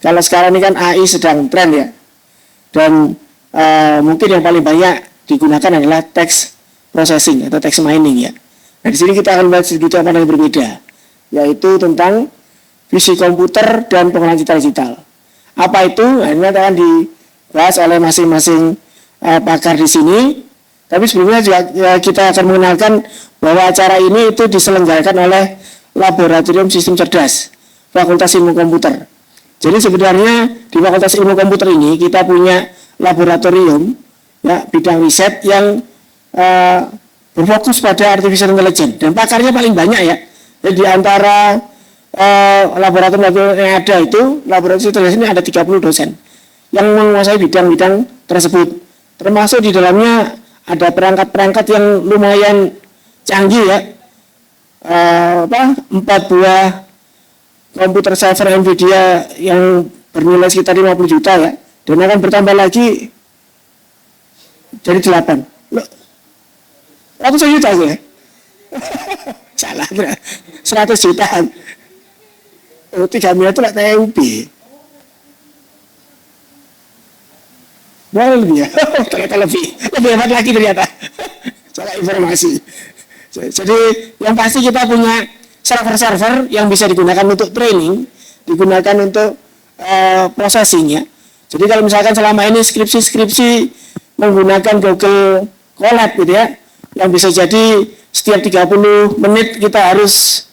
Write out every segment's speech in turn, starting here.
Kalau sekarang ini kan AI sedang tren ya, dan mungkin yang paling banyak digunakan adalah text processing atau text mining ya. Nah, di sini kita akan bahas sudut pandang yang berbeda, yaitu tentang visi komputer dan pengolahan citra digital. Apa itu? Nah, ini akan dibahas oleh masing-masing pakar di sini. Tapi sebelumnya juga kita akan mengenalkan bahwa acara ini itu diselenggarakan oleh Laboratorium Sistem Cerdas Fakultas Ilmu Komputer. Jadi sebenarnya di Fakultas Ilmu Komputer ini kita punya laboratorium ya, bidang riset yang berfokus pada artificial intelligence, dan pakarnya paling banyak ya. Jadi di antara laboratorium yang ada itu, laboratorium intelligence ini ada 30 dosen yang menguasai bidang-bidang tersebut. Termasuk di dalamnya ada perangkat-perangkat yang lumayan canggih ya. 4 buah komputer server Nvidia yang bernilai sekitar 50 juta ya, dan akan bertambah lagi jadi 8. Loh, 100 juta ya? Salah, 100 jutaan. 3 miliar itu lah TUB. Boleh lebih ya? Ternyata lebih hebat lagi ternyata. Salah informasi. Jadi yang pasti kita punya server-server yang bisa digunakan untuk training, digunakan untuk processing ya. Jadi kalau misalkan selama ini skripsi menggunakan Google Colab gitu ya, yang bisa jadi setiap 30 menit kita harus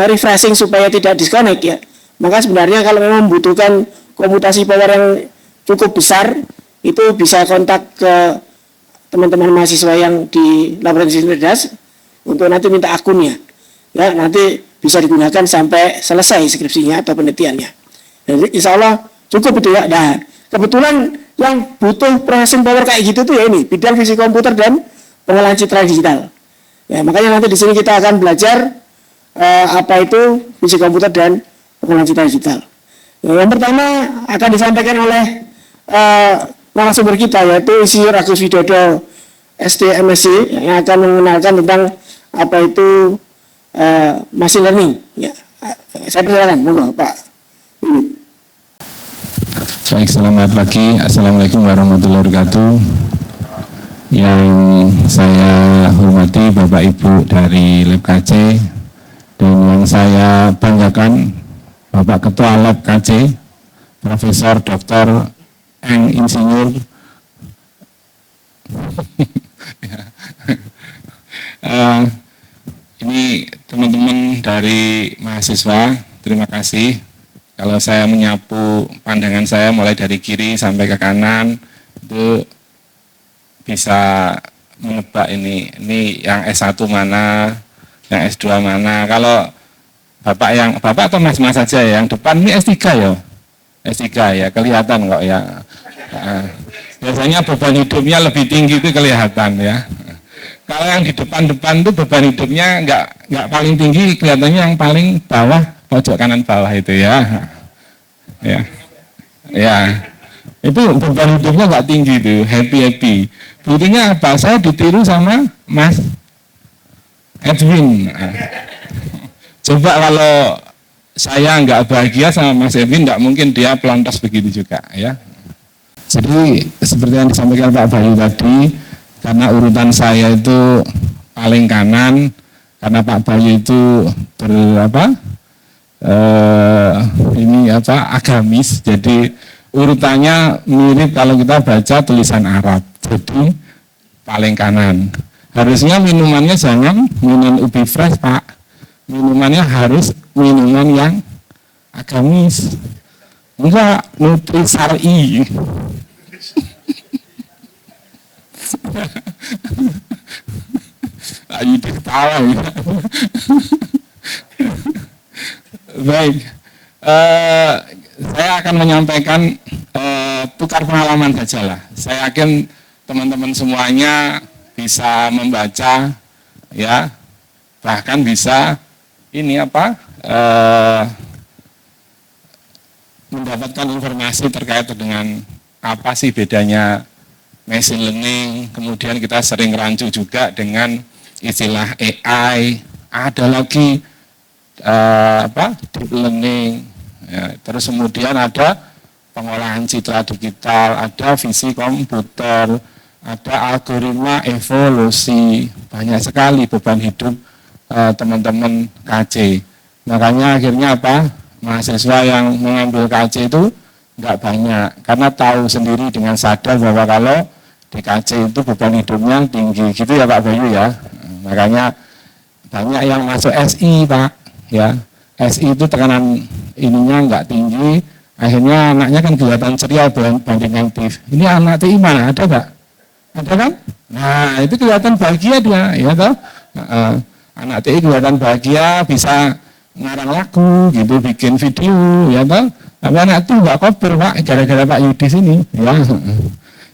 refreshing supaya tidak disconnect ya. Maka sebenarnya kalau memang membutuhkan komputasi power yang cukup besar, itu bisa kontak ke teman-teman mahasiswa yang di Laboratorium Cerdas untuk nanti minta akunnya. Ya, nanti bisa digunakan sampai selesai skripsinya atau penelitiannya. Jadi insya Allah cukup itu ya. Nah, kebetulan yang butuh processing power kayak gitu tuh ya ini, bidang fisik komputer dan pengolahan citra digital. Ya, makanya nanti di sini kita akan belajar apa itu fisik komputer dan pengolahan citra digital. Ya, yang pertama akan disampaikan oleh narasumber kita, yaitu Insinyur Agus Widodo STMSc, yang akan mengenalkan tentang apa itu machine learning. Ya, saya persilakan, monggo Pak. Baik, selamat pagi. Assalamualaikum warahmatullahi wabarakatuh. Yang saya hormati Bapak Ibu dari Lab KC, dan yang saya banggakan Bapak Ketua Lab KC, Profesor Dr. Eng Insinyur ini teman-teman dari mahasiswa, terima kasih. Kalau saya menyapu pandangan saya mulai dari kiri sampai ke kanan, itu bisa menebak ini yang S1 mana, yang S2 mana. Kalau Bapak atau Mas saja yang depan ini S3 ya? S3 ya, kelihatan kok ya. Biasanya beban hidupnya lebih tinggi itu kelihatan ya. Kalau yang di depan-depan itu beban hidupnya nggak paling tinggi, kelihatannya yang paling bawah, pojok kanan bawah itu ya. Ya, itu beban hidupnya nggak tinggi itu, happy. Buktinya apa? Saya ditiru sama Mas Edwin. Coba kalau saya nggak bahagia sama Mas Edwin, nggak mungkin dia pelontos begitu juga ya. Jadi seperti yang disampaikan Pak Bayu tadi, karena urutan saya itu paling kanan, karena Pak Bayu itu agamis, jadi urutannya mirip kalau kita baca tulisan Arab, jadi paling kanan. Harusnya minumannya jangan minuman ubi fresh Pak, minumannya harus minuman yang agamis, enggak nutrisari. Ayo ketawa ya. Baik, saya akan menyampaikan tukar pengalaman saja lah. Saya yakin teman-teman semuanya bisa membaca ya, bahkan bisa mendapatkan informasi terkait dengan apa sih bedanya machine learning. Kemudian kita sering rancu juga dengan istilah AI, ada lagi deep learning, Ya, terus kemudian ada pengolahan citra digital, ada visi komputer, ada algoritma evolusi, banyak sekali beban hidup teman-teman KC. Makanya akhirnya apa? Mahasiswa yang mengambil KC itu nggak banyak, karena tahu sendiri dengan sadar bahwa kalau di KC itu beban hidupnya tinggi, gitu ya Pak Bayu ya. Makanya banyak yang masuk SI Pak, ya. SI itu tekanan ininya nggak tinggi, akhirnya anaknya kan kelihatan ceria banding aktif. Ini anak TI mana? Ada nggak? Ada kan? Nah itu kelihatan bahagia dia, ya toh. Anak TI kelihatan bahagia, bisa ngarang lagu, gitu, bikin video, ya toh. Tapi anak itu nggak koper Pak, gara-gara Pak Yudi sini, ya.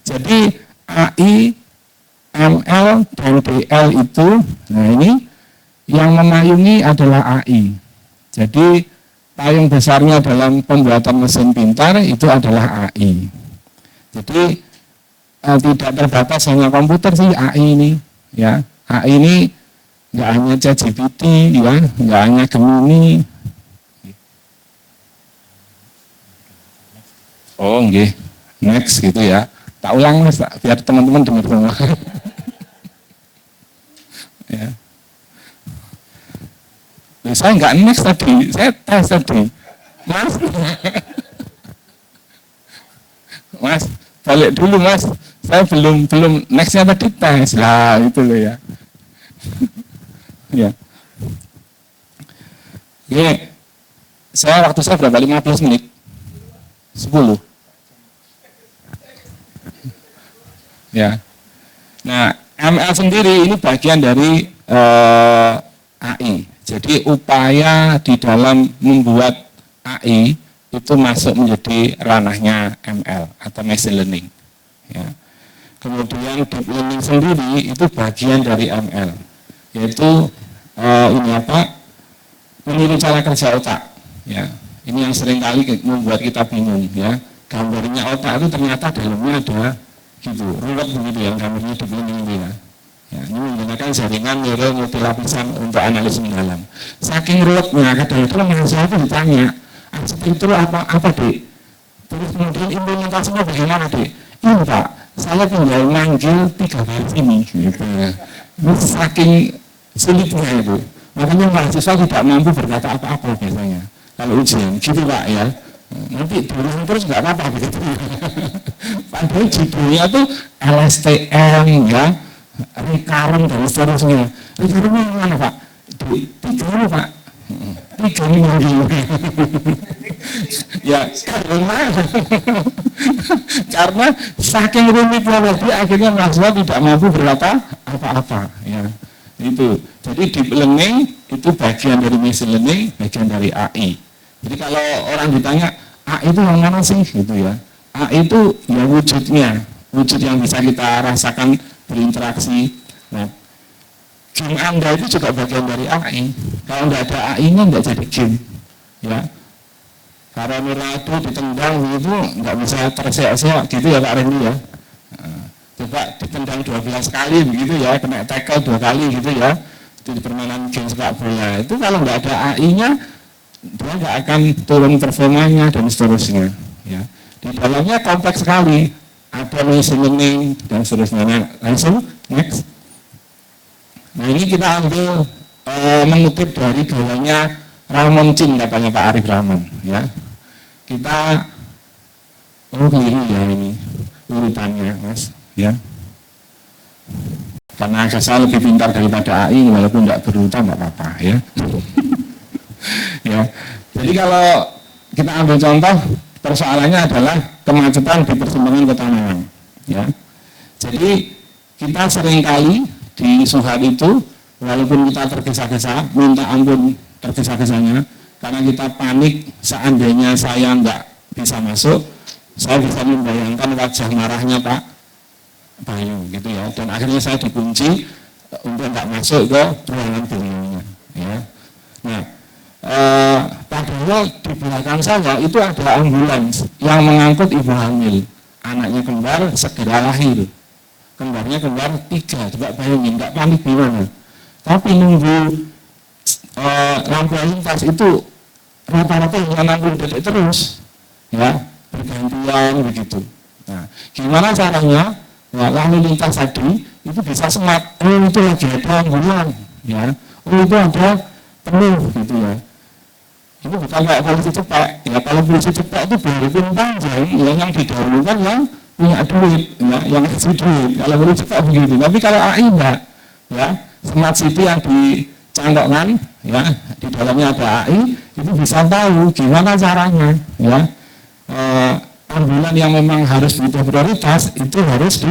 Jadi AI, ML, dan DL itu, nah ini yang memayungi adalah AI. Jadi payung besarnya dalam pembuatan mesin pintar itu adalah AI. Jadi tidak terbatas hanya komputer sih AI ini, ya. AI ini nggak hanya ChatGPT, ya, nggak hanya Gemini. Oh, nggih. Next gitu ya. Tak ulang Mas, biar teman-teman dengar semua. Ya. Saya nggak next tadi, saya tes tadi. Mas, Mas, balik dulu Mas. Saya belum nextnya tadi tes lah, itu loh ya. Ya. Oke. Waktu saya berapa? 15 menit? 10. Ya. Nah, ML sendiri ini bagian dari AI. Jadi upaya di dalam membuat AI itu masuk menjadi ranahnya ML atau machine learning. Ya. Kemudian deep learning sendiri itu bagian dari ML, yaitu meniru cara kerja otak. Ya. Ini yang sering kali membuat kita bingung, ya. Gambarnya otak itu ternyata dalamnya ada gitu, ruwet begitu ya, gambarnya deep learning ini ya. Ya, ini menggunakan jaringan neural multilapisan untuk analisis mendalam. Saking ruwetnya, kadang-kadang mahasiswa itu ditanya, arsitektur apa Dek? Terus kemudian implementasinya bagaimana Dek? Ini Pak, saya tinggal manggil 3 baris ini gitu. Ini saking sulitnya itu. Makanya mahasiswa tidak mampu berkata apa-apa biasanya kalau ujian, gitu Pak ya. Nanti diulang terus nggak apa-apa begitu. Padahal judulnya tuh LSTM ya, recurrent dan seterusnya. Recurrent yang mana Pak? Di 3 Pak. 3 minggu. Ya karena saking rumitnya tadi akhirnya mahasiswa tidak mampu berkata apa-apa. Ya itu. Jadi deep learning itu bagian dari machine learning, bagian dari AI. Jadi kalau orang ditanya AI itu yang mana sih gitu ya? AI itu ya wujud yang bisa kita rasakan berinteraksi. Nah, game Anda itu juga bagian dari AI. Kalau nggak ada AI-nya nggak jadi game, ya. Karena Ronaldo ditendang itu nggak bisa terseok-seok gitu ya Pak Randy ya. Nah, coba ditendang 12 kali begitu ya, kena tackle 2 kali gitu ya. Itu di permainan game sepak bola. Itu kalau nggak ada AI-nya dia nggak akan turun performanya dan seterusnya. Ya. Di dalamnya kompleks sekali, ada machine learning dan seterusnya. Nah, langsung next. Nah ini kita ambil mengutip dari gayanya Ramon Chin katanya Pak Arif Rahman. Ya. Kita keliru ya ini urutannya Mas. Ya. Karena saya lebih pintar daripada AI walaupun tidak berurutan nggak apa-apa ya. Ya, jadi kalau kita ambil contoh persoalannya adalah kemacetan di persimpangan Kota Malang. Ya, jadi kita seringkali di Suhat itu walaupun kita tergesa-gesa minta ampun tergesa-gesanya karena kita panik seandainya saya nggak bisa masuk, saya bisa membayangkan wajah marahnya Pak Bayu gitu ya, dan akhirnya saya dikunci untuk nggak masuk ke ruangan beliaunya. Ya, nah. Padahal di belakang saya itu ada ambulans yang mengangkut ibu hamil, anaknya kembar segera lahir, kembarnya kembar 3, coba bayangin, nggak panik gimana? Tapi nunggu lampu lintas itu rata-rata hanya 60 detik terus, ya, bergantian begitu. Nah, gimana caranya? Ya, lalu lintas tadi itu bisa smart. Oh, itu lagi ada ambulan, ya. Oh, itu ada penuh gitu ya. Itu bukan kayak polisi cepat. Ya, kalau polisi cepat itu berhitung panjang, ya, yang didahulukan yang punya duit, ya, yang kasih duit. Kalau polisi cepat begitu. Tapi kalau AI enggak, ya, smart city yang dicantokkan, ya, di dalamnya ada AI, itu bisa tahu gimana caranya, ya. Ambulan yang memang harus butuh prioritas itu harus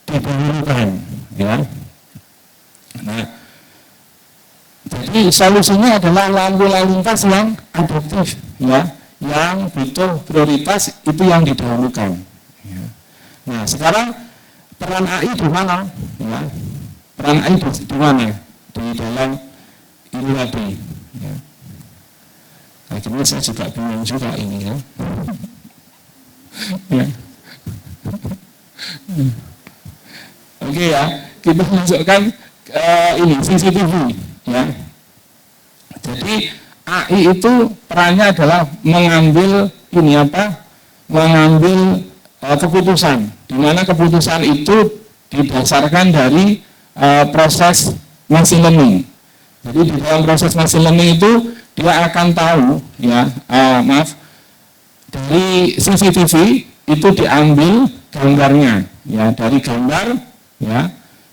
didahulukan, ya. Nah, jadi solusinya adalah lampu lalu lintas yang adaptif, ya, yang butuh prioritas itu yang didahulukan. Ya. Nah, sekarang peran AI di mana? Ya. Peran AI di mana? Di dalam ini tadi. Ya. Akhirnya saya juga bingung juga ini, ya. Ya. Oke, ya, kita masukkan ini CCTV, ya. Jadi AI itu perannya adalah mengambil keputusan, di mana keputusan itu didasarkan dari proses machine learning. Jadi di dalam proses machine learning itu dia akan tahu, ya, dari CCTV itu diambil gambarnya, ya, dari gambar, ya,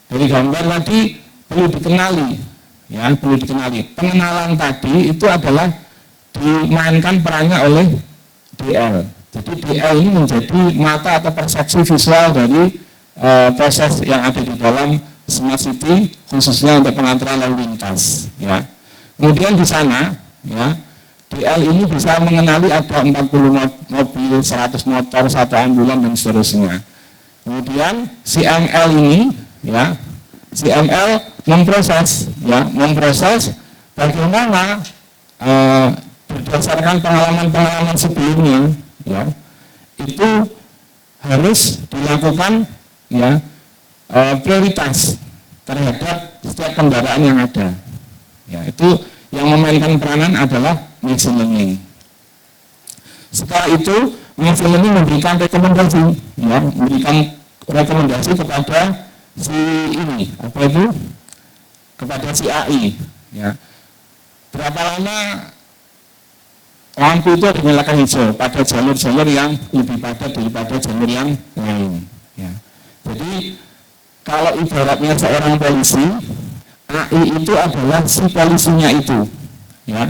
dari gambar tadi perlu dikenali, ya, perlu dikenali. Pengenalan tadi itu adalah dimainkan perannya oleh DL. Jadi DL ini menjadi mata atau persepsi visual dari proses yang ada di dalam smart city, khususnya untuk pengantaran lalu lintas, ya. Kemudian di sana, ya, DL ini bisa mengenali ada 40 mobil, 100 motor, 1 ambulan dan seterusnya. Kemudian si ML ini, ya, si ML memproses bagaimana berdasarkan pengalaman-pengalaman sebelumnya, ya, itu harus dilakukan, ya, prioritas terhadap setiap kendaraan yang ada. Ya, itu yang memainkan peranan adalah machine learning. Setelah itu machine learning memberikan rekomendasi, ya, memberikan rekomendasi kepada si ini, apa itu? Kepada si AI, ya. Berapa lama lampu itu dinyalakan hijau pada jalur-jalur yang lebih padat daripada jalur yang lain, ya. Jadi kalau ibaratnya seorang polisi, AI itu adalah si polisinya itu, ya.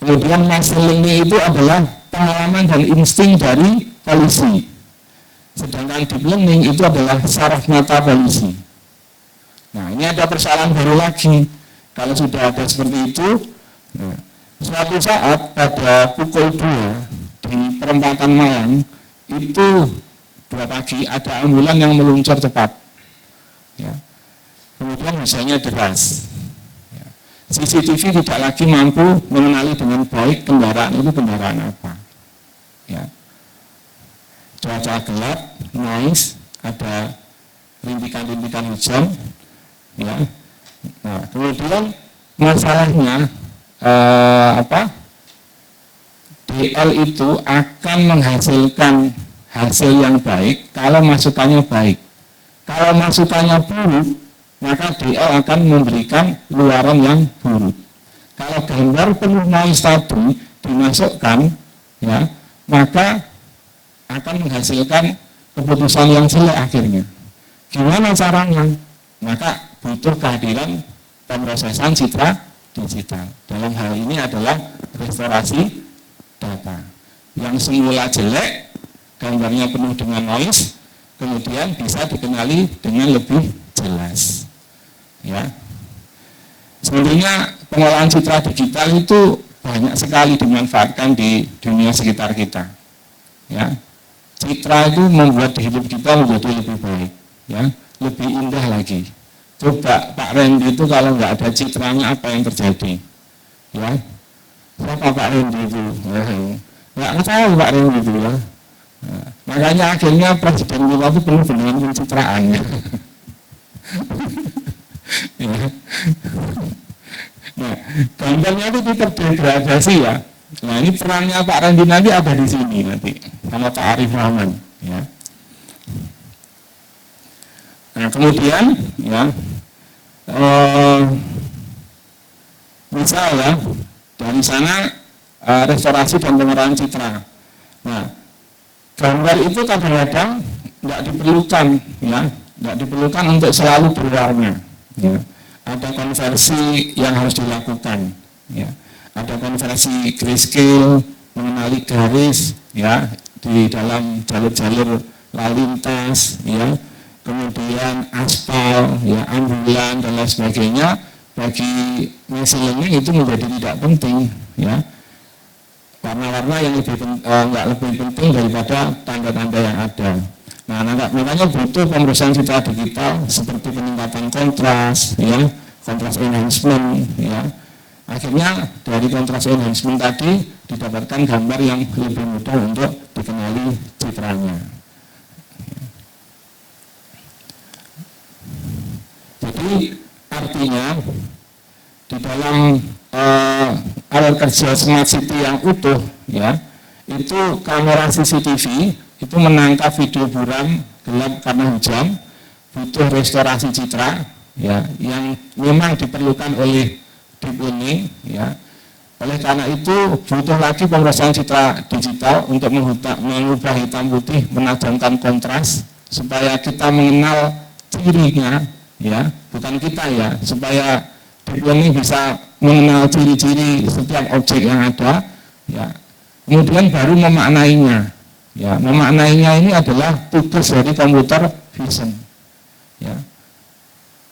Kemudian machine learning itu adalah pengalaman dan insting dari polisi. Sedangkan deep learning itu adalah saraf mata polisi. Nah, ini ada persoalan baru lagi. Kalau sudah ada seperti itu, nah, suatu saat pada pukul 2 di perempatan Malang itu 2 pagi ada ambulan yang meluncur cepat, ya. Kemudian misalnya deras, ya. CCTV tidak lagi mampu mengenali dengan baik kendaraan itu kendaraan apa, ya. Cuaca gelap, noise, ada rintikan-rintikan hujan, ya. Nah, kemudian masalahnya DL itu akan menghasilkan hasil yang baik kalau masukannya baik. Kalau masukannya buruk, maka DL akan memberikan luaran yang buruk. Kalau gambar penuh noise tadi dimasukkan, ya, maka akan menghasilkan keputusan yang jelek akhirnya. Gimana caranya? Maka butuh kehadiran pemrosesan citra digital. Dalam hal ini adalah restorasi data. Yang semula jelek, gambarnya penuh dengan noise, kemudian bisa dikenali dengan lebih jelas, ya. Sebenarnya pengolahan citra digital itu banyak sekali dimanfaatkan di dunia sekitar kita, ya. Citra itu membuat hidup kita menjadi lebih baik, ya, lebih indah lagi. Coba Pak Randy itu kalau nggak ada citranya apa yang terjadi, ya? Siapa Pak Randy itu? Nggak tahu Pak Randy itu, ya. Nah, makanya akhirnya Presiden kita itu penuh dengan pencitraan, ya. Ya. Nah, gambarnya itu terdegradasi ya. Nah, ini perannya Pak Randy nanti ada di sini nanti sama Pak Arif Rahman ya. Nah, kemudian ya misal ya dari sana restorasi dan pengerahan citra. Nah, gambar itu kadang-kadang tidak diperlukan ya, tidak diperlukan untuk selalu berwarna ya. Ada konversi yang harus dilakukan ya. Ada konversi grayscale, mengenali garis ya di dalam jalur-jalur lalu lintas ya, kemudian aspal ya, ambulan dan lain sebagainya. Bagi machine learning itu menjadi tidak penting ya, warna-warna yang nggak lebih penting daripada tanda-tanda yang ada. Nah, makanya butuh pemeriksaan citra digital seperti peningkatan kontras ya, kontras enhancement ya. Akhirnya dari kontras enhancement tadi didapatkan gambar yang lebih mudah untuk dikenali citranya. Jadi artinya di dalam alat kerja smart city yang utuh ya, itu kamera CCTV itu menangkap video buram gelap karena hujan, butuh restorasi citra ya, yang memang diperlukan oleh deep learning ya. Oleh karena itu butuh lagi pemeriksaan citra digital untuk mengubah hitam putih, menajamkan kontras supaya kita mengenal cirinya ya, bukan kita ya, supaya deep learning bisa mengenal ciri-ciri setiap objek yang ada ya, kemudian baru memaknainya ya. Memaknainya ini adalah tugas dari komputer vision ya.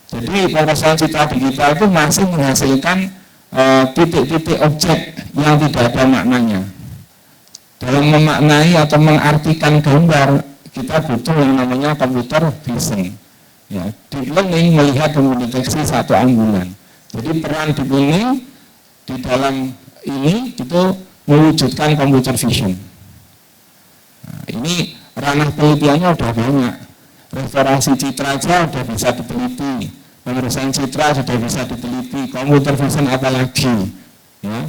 Jadi pemeriksaan citra digital itu masih menghasilkan titik-titik objek yang tidak ada maknanya. Dalam memaknai atau mengartikan gambar, kita butuh yang namanya komputer vision ya. Deep learning melihat dan mendeteksi satu ambulan. Jadi peran deep learning di dalam ini itu mewujudkan computer vision. Nah, ini ranah penelitiannya sudah banyak. Restorasi citra saja sudah bisa diteliti, pemeriksaan citra sudah bisa diteliti, computer vision apalagi ya.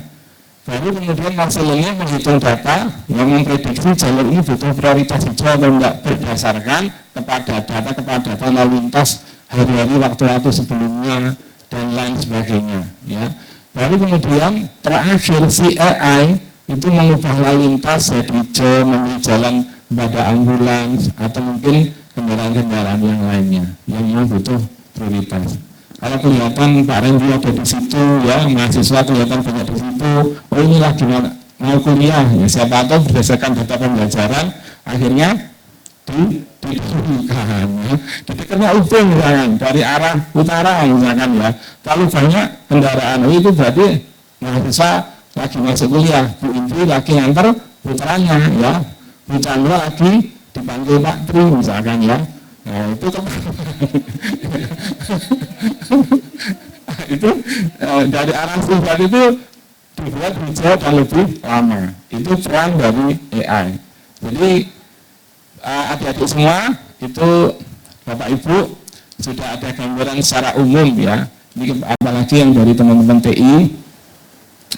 Baru kemudian machine learning menghitung data yang memprediksi jalur ini butuh prioritas hijau atau tidak berdasarkan kepadatan lalu lintas hari-hari waktu-waktu sebelumnya dan lain sebagainya ya. Baru kemudian terakhir si AI itu mengubah lalu lintas jadi hijau, memilih jalan pada ambulans atau mungkin kendaraan-kendaraan yang lainnya yang memang butuh prioritas. Kalau kelihatan Pak Randy ada di situ ya, mahasiswa kelihatan banyak di situ, oh ini lagi mau kuliah ya, siapa tahu berdasarkan data pembelajaran akhirnya ditemukan ya. Ditemukan ujung misalkan dari arah utara misalkan ya, kalau banyak kendaraan itu berarti mahasiswa lagi masuk kuliah, Bu Indri lagi nganter putranya ya, Bu Chandra lagi dipanggil Pak Tri misalkan ya. Nah itu itu dari arah sifat itu dibuat hijau dan lebih lama. Itu peran dari AI. Jadi adik-adik semua itu Bapak Ibu sudah ada gambaran secara umum ya. Ini apalagi yang dari teman-teman TI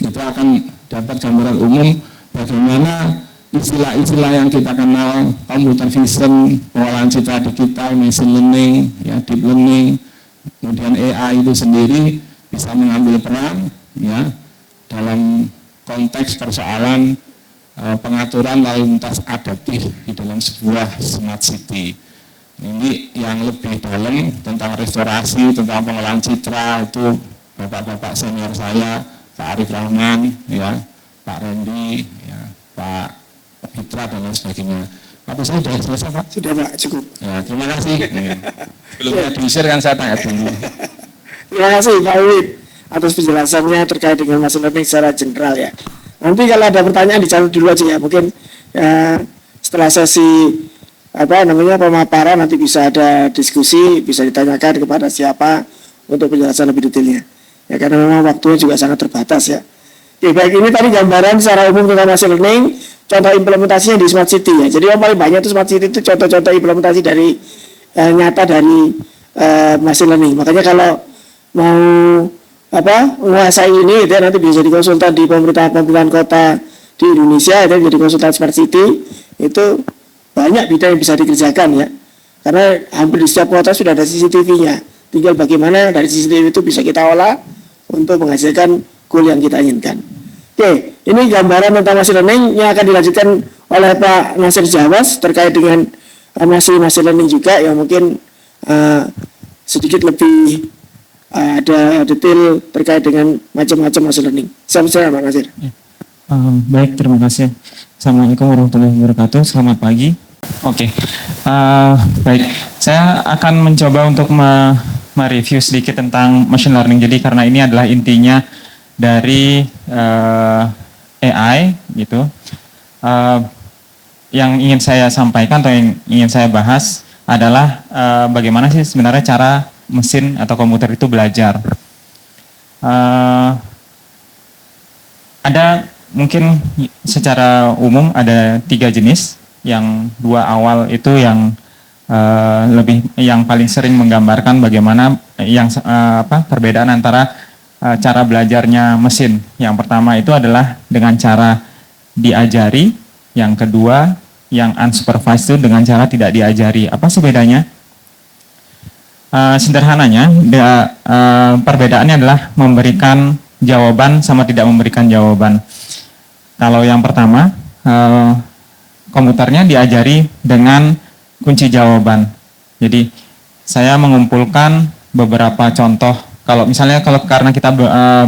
itu akan dapat gambaran umum bagaimana istilah-istilah yang kita kenal, computer vision, pengolahan citra digital, machine learning, ya, deep learning, kemudian AI itu sendiri bisa mengambil peran ya dalam konteks persoalan pengaturan lalu lintas adaptif di dalam sebuah smart city. Ini yang lebih dalam tentang restorasi, tentang pengolahan citra itu bapak-bapak senior saya, Pak Arif Rahman, ya, Pak Randy, ya, Pak Fitra dan lain sebagainya. Apa saya sudah selesai Pak? Sudah Pak, cukup. Ya, terima kasih. Ya. Belum diusir kan saya tanya dulu. Terima kasih Pak Wid atas penjelasannya terkait dengan machine learning secara general ya. Nanti kalau ada pertanyaan dicatat dulu aja ya. Mungkin setelah sesi pemaparan nanti bisa ada diskusi, bisa ditanyakan kepada siapa untuk penjelasan lebih detailnya. Ya karena memang waktunya juga sangat terbatas ya. Oke, baik, ini tadi gambaran secara umum tentang machine learning, contoh implementasinya di smart city ya. Jadi yang paling banyak itu smart city itu contoh-contoh implementasi dari nyata dari machine learning. Makanya kalau mau menguasai ini gitu ya, nanti bisa jadi konsultan di pemerintahan kota di Indonesia, itu jadi konsultan smart city, itu banyak bidang yang bisa dikerjakan ya, karena hampir di setiap kota sudah ada CCTV-nya, tinggal bagaimana dari CCTV itu bisa kita olah untuk menghasilkan goal yang kita inginkan. Oke, ini gambaran tentang machine learning yang akan dilanjutkan oleh Pak Nasir Jawas terkait dengan machine learning juga yang mungkin sedikit lebih ada detail terkait dengan macam-macam machine learning. Silakan Pak Nasir. Baik, terima kasih. Assalamualaikum warahmatullahi wabarakatuh. Selamat pagi. Oke, baik. Saya akan mencoba untuk mereview sedikit tentang machine learning. Jadi karena ini adalah intinya dari AI, gitu. Yang ingin saya sampaikan atau yang ingin saya bahas adalah bagaimana sih sebenarnya cara mesin atau komputer itu belajar. Ada mungkin secara umum ada 3 jenis. Yang 2 awal itu yang yang paling sering menggambarkan bagaimana perbedaan antara cara belajarnya mesin. Yang pertama itu adalah dengan cara diajari, yang kedua yang unsupervised itu dengan cara tidak diajari. Apa sih bedanya? Sederhananya, perbedaannya adalah memberikan jawaban sama tidak memberikan jawaban. Kalau yang pertama, komputernya diajari dengan kunci jawaban. Jadi saya mengumpulkan beberapa contoh. Kalau karena kita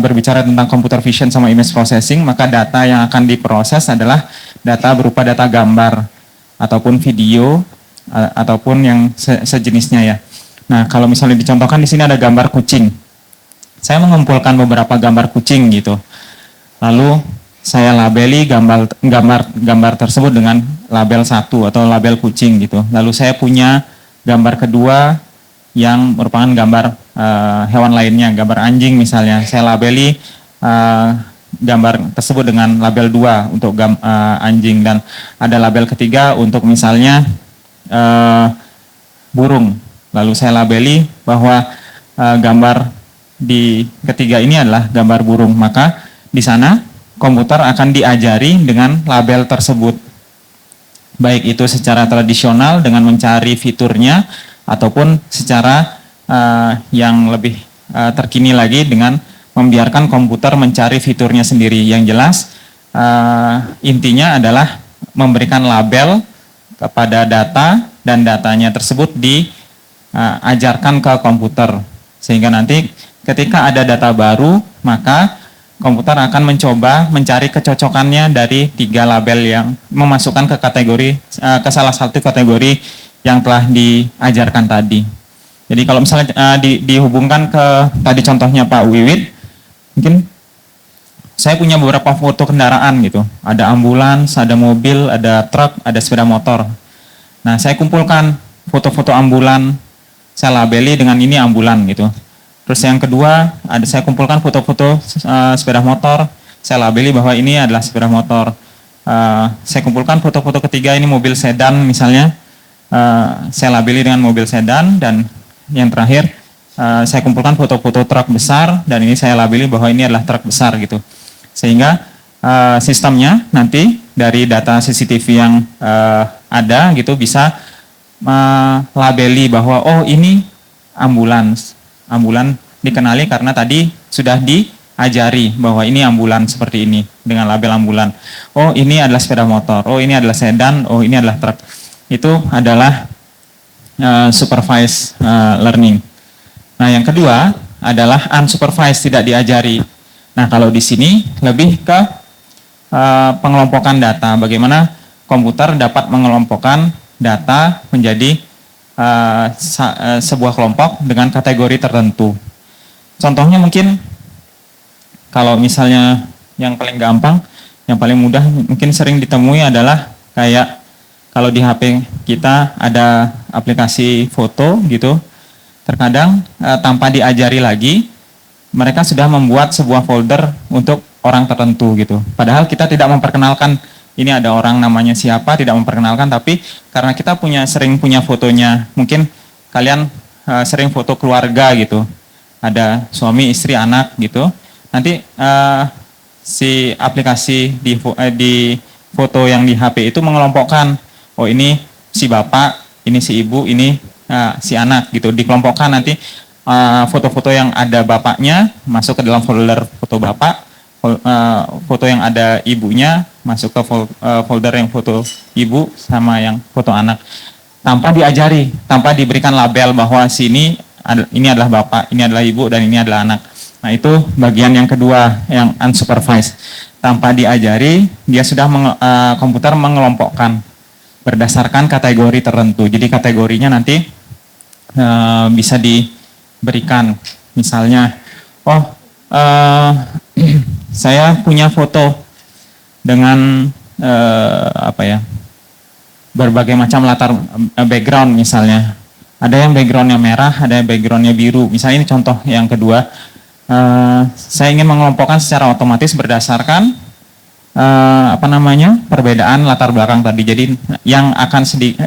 berbicara tentang computer vision sama image processing, maka data yang akan diproses adalah data berupa data gambar ataupun video ataupun yang sejenisnya ya. Nah, kalau misalnya dicontohkan di sini ada gambar kucing. Saya mengumpulkan beberapa gambar kucing gitu. Lalu saya labeli gambar tersebut dengan label 1 atau label kucing gitu. Lalu saya punya gambar kedua yang merupakan gambar hewan lainnya, gambar anjing misalnya. Saya labeli gambar tersebut dengan label 2 untuk anjing, dan ada label ketiga untuk misalnya burung. Lalu saya labeli bahwa gambar di ketiga ini adalah gambar burung. Maka di sana komputer akan diajari dengan label tersebut. Baik itu secara tradisional dengan mencari fiturnya, ataupun secara yang lebih terkini lagi dengan membiarkan komputer mencari fiturnya sendiri. Yang jelas intinya adalah memberikan label kepada data, dan datanya tersebut diajarkan ke komputer, sehingga nanti ketika ada data baru maka komputer akan mencoba mencari kecocokannya dari 3 label yang memasukkan ke ke salah satu kategori yang telah diajarkan tadi. Jadi kalau misalnya dihubungkan ke tadi contohnya Pak Wiwit, mungkin saya punya beberapa foto kendaraan gitu. Ada ambulans, ada mobil, ada truk, ada sepeda motor. Nah, saya kumpulkan foto-foto ambulan, saya labeli dengan ini ambulan gitu. Terus yang kedua, saya kumpulkan foto-foto sepeda motor, saya labeli bahwa ini adalah sepeda motor. Saya kumpulkan foto-foto ketiga, ini mobil sedan misalnya, saya labeli dengan mobil sedan. Dan yang terakhir, saya kumpulkan foto-foto truk besar, dan ini saya labeli bahwa ini adalah truk besar gitu. Sehingga sistemnya nanti dari data CCTV yang ada gitu bisa melabeli bahwa oh ini ambulans. Ambulan dikenali karena tadi sudah diajari bahwa ini ambulan seperti ini dengan label ambulan. Oh ini adalah sepeda motor, oh ini adalah sedan, oh ini adalah truk. Itu adalah supervised learning. Nah yang kedua adalah unsupervised, tidak diajari. Nah kalau di sini lebih ke pengelompokan data, bagaimana komputer dapat mengelompokkan data menjadi sebuah kelompok dengan kategori tertentu. Contohnya mungkin kalau misalnya yang paling gampang, yang paling mudah mungkin sering ditemui adalah kayak kalau di HP kita ada aplikasi foto gitu, terkadang tanpa diajari lagi mereka sudah membuat sebuah folder untuk orang tertentu gitu. Padahal kita tidak memperkenalkan ini ada orang namanya siapa, tidak memperkenalkan, tapi karena kita sering punya fotonya, mungkin kalian sering foto keluarga gitu. ada suami, istri, anak gitu. Nanti si aplikasi di foto yang di HP itu mengelompokkan, oh ini si bapak, ini si ibu, ini si anak gitu. Dikelompokkan nanti foto-foto yang ada bapaknya masuk ke dalam folder foto bapak, foto yang ada ibunya masuk ke folder yang foto ibu sama yang foto anak. Tanpa diajari, tanpa diberikan label bahwa ini adalah bapak, ini adalah ibu, dan ini adalah anak. Nah itu bagian yang kedua, yang unsupervised. Tanpa diajari, dia sudah komputer mengelompokkan berdasarkan kategori tertentu. Jadi kategorinya nanti bisa diberikan. Misalnya, saya punya foto dengan berbagai macam latar background misalnya. Ada yang backgroundnya merah, ada yang backgroundnya biru. Misalnya ini contoh yang kedua. Saya ingin mengelompokkan secara otomatis berdasarkan perbedaan latar belakang tadi. Jadi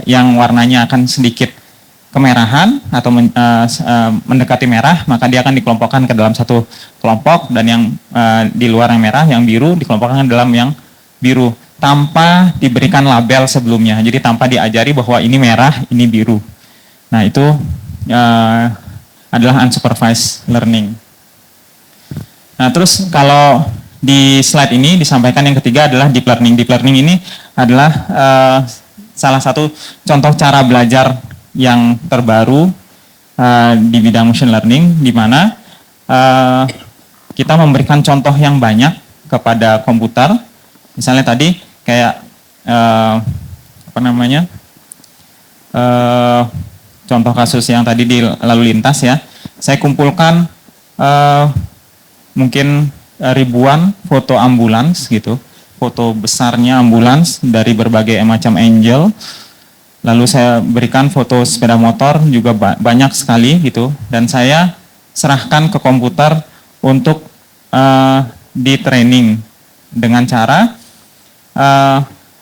yang warnanya akan sedikit kemerahan atau mendekati merah, maka dia akan dikelompokkan ke dalam satu kelompok, dan yang di luar yang merah, yang biru dikelompokkan ke dalam yang biru tanpa diberikan label sebelumnya. Jadi tanpa diajari bahwa ini merah, ini biru. Nah itu adalah unsupervised learning. Nah terus kalau di slide ini disampaikan yang ketiga adalah deep learning. Deep learning ini adalah salah satu contoh cara belajar yang terbaru di bidang machine learning, di mana kita memberikan contoh yang banyak kepada komputer. Misalnya tadi kayak contoh kasus yang tadi di lalu lintas ya, saya kumpulkan mungkin ribuan foto ambulans gitu, foto besarnya ambulans dari berbagai macam angle. Lalu saya berikan foto sepeda motor juga banyak sekali gitu, dan saya serahkan ke komputer untuk di training dengan cara